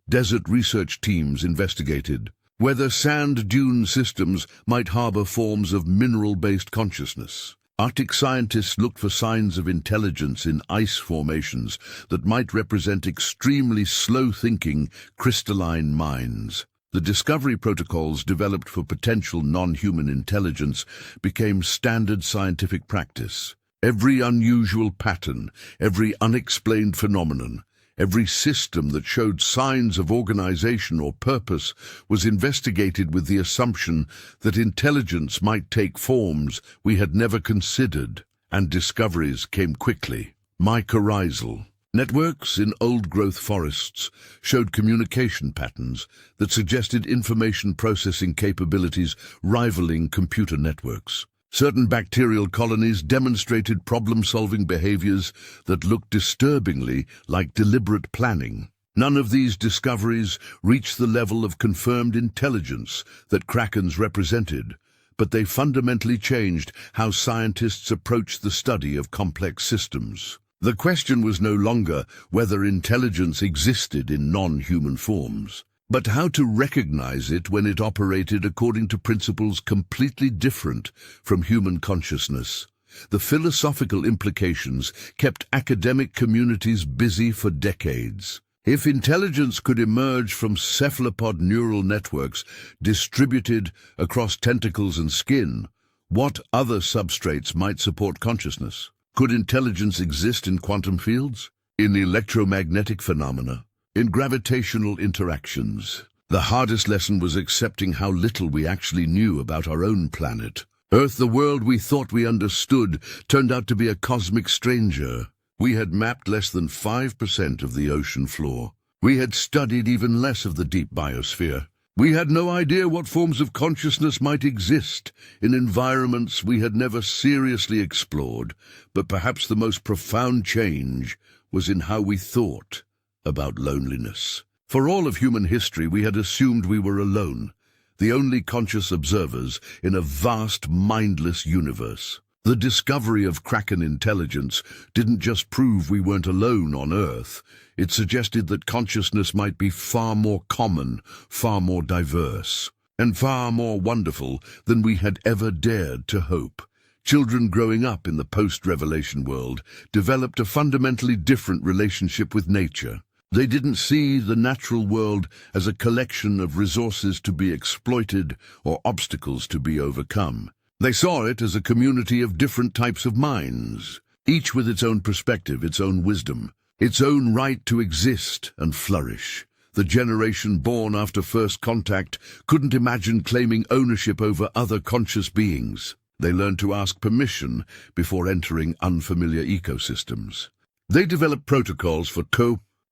Desert research teams investigated whether sand dune systems might harbor forms of mineral-based consciousness. Arctic scientists looked for signs of intelligence in ice formations that might represent extremely slow-thinking, crystalline minds. The discovery protocols developed for potential non-human intelligence became standard scientific practice. Every unusual pattern, every unexplained phenomenon, every system that showed signs of organization or purpose was investigated with the assumption that intelligence might take forms we had never considered, and discoveries came quickly. Mycorrhizal networks in old-growth forests showed communication patterns that suggested information processing capabilities rivaling computer networks. Certain bacterial colonies demonstrated problem-solving behaviors that looked disturbingly like deliberate planning. None of these discoveries reached the level of confirmed intelligence that Krakens represented, but they fundamentally changed how scientists approached the study of complex systems. The question was no longer whether intelligence existed in non-human forms, but how to recognize it when it operated according to principles completely different from human consciousness. The philosophical implications kept academic communities busy for decades. If intelligence could emerge from cephalopod neural networks distributed across tentacles and skin, what other substrates might support consciousness? Could intelligence exist in quantum fields, in electromagnetic phenomena, in gravitational interactions? The hardest lesson was accepting how little we actually knew about our own planet. Earth, the world we thought we understood, turned out to be a cosmic stranger. We had mapped less than 5% of the ocean floor. We had studied even less of the deep biosphere. We had no idea what forms of consciousness might exist in environments we had never seriously explored, but perhaps the most profound change was in how we thought about loneliness. For all of human history, we had assumed we were alone, the only conscious observers in a vast, mindless universe. The discovery of Kraken intelligence didn't just prove we weren't alone on Earth. It suggested that consciousness might be far more common, far more diverse, and far more wonderful than we had ever dared to hope. Children growing up in the post-revelation world developed a fundamentally different relationship with nature. They didn't see the natural world as a collection of resources to be exploited or obstacles to be overcome. They saw it as a community of different types of minds, each with its own perspective, its own wisdom, its own right to exist and flourish. The generation born after first contact couldn't imagine claiming ownership over other conscious beings. They learned to ask permission before entering unfamiliar ecosystems. They developed protocols for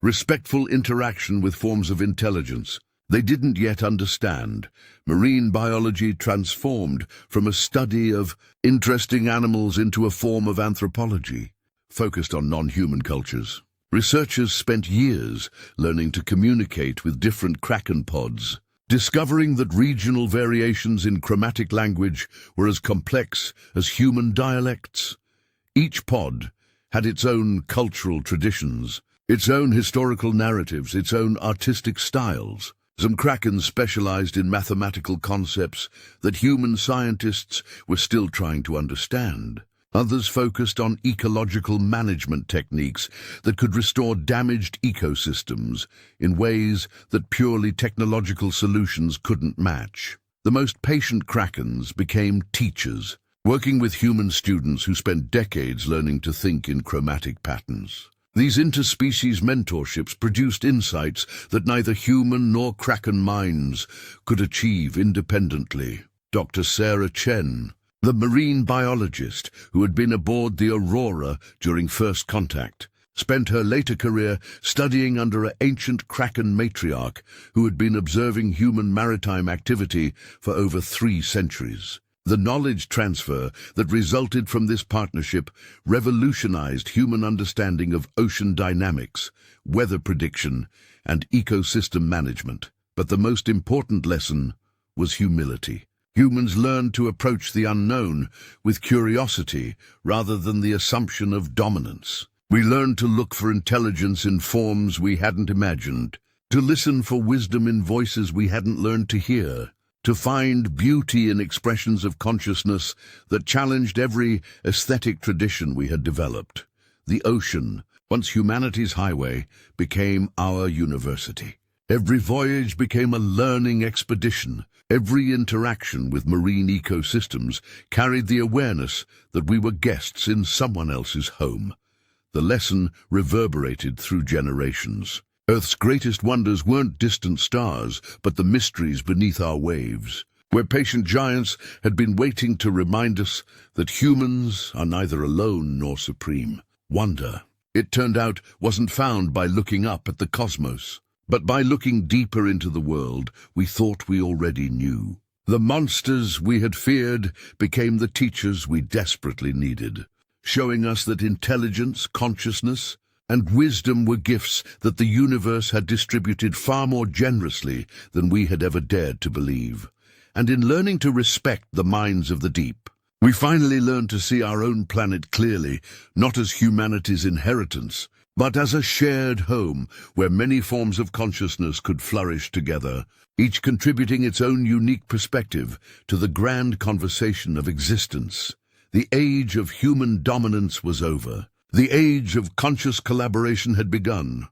respectful interaction with forms of intelligence they didn't yet understand. Marine biology transformed from a study of interesting animals into a form of anthropology, focused on non-human cultures. Researchers spent years learning to communicate with different Kraken pods, discovering that regional variations in chromatic language were as complex as human dialects. Each pod had its own cultural traditions, its own historical narratives, its own artistic styles. Some Krakens specialized in mathematical concepts that human scientists were still trying to understand. Others focused on ecological management techniques that could restore damaged ecosystems in ways that purely technological solutions couldn't match. The most patient Krakens became teachers, working with human students who spent decades learning to think in chromatic patterns. These interspecies mentorships produced insights that neither human nor Kraken minds could achieve independently. Dr. Sarah Chen, the marine biologist who had been aboard the Aurora during first contact, spent her later career studying under an ancient Kraken matriarch who had been observing human maritime activity for over 3 centuries. The knowledge transfer that resulted from this partnership revolutionized human understanding of ocean dynamics, weather prediction, and ecosystem management. But the most important lesson was humility. Humans learned to approach the unknown with curiosity rather than the assumption of dominance. We learned to look for intelligence in forms we hadn't imagined, to listen for wisdom in voices we hadn't learned to hear, to find beauty in expressions of consciousness that challenged every aesthetic tradition we had developed. The ocean, once humanity's highway, became our university. Every voyage became a learning expedition. Every interaction with marine ecosystems carried the awareness that we were guests in someone else's home. The lesson reverberated through generations. Earth's greatest wonders weren't distant stars, but the mysteries beneath our waves, where patient giants had been waiting to remind us that humans are neither alone nor supreme. Wonder, it turned out, wasn't found by looking up at the cosmos, but by looking deeper into the world we thought we already knew. The monsters we had feared became the teachers we desperately needed, showing us that intelligence, consciousness, and wisdom were gifts that the universe had distributed far more generously than we had ever dared to believe. And in learning to respect the minds of the deep, we finally learned to see our own planet clearly, not as humanity's inheritance, but as a shared home where many forms of consciousness could flourish together, each contributing its own unique perspective to the grand conversation of existence. The age of human dominance was over. The age of conscious collaboration had begun.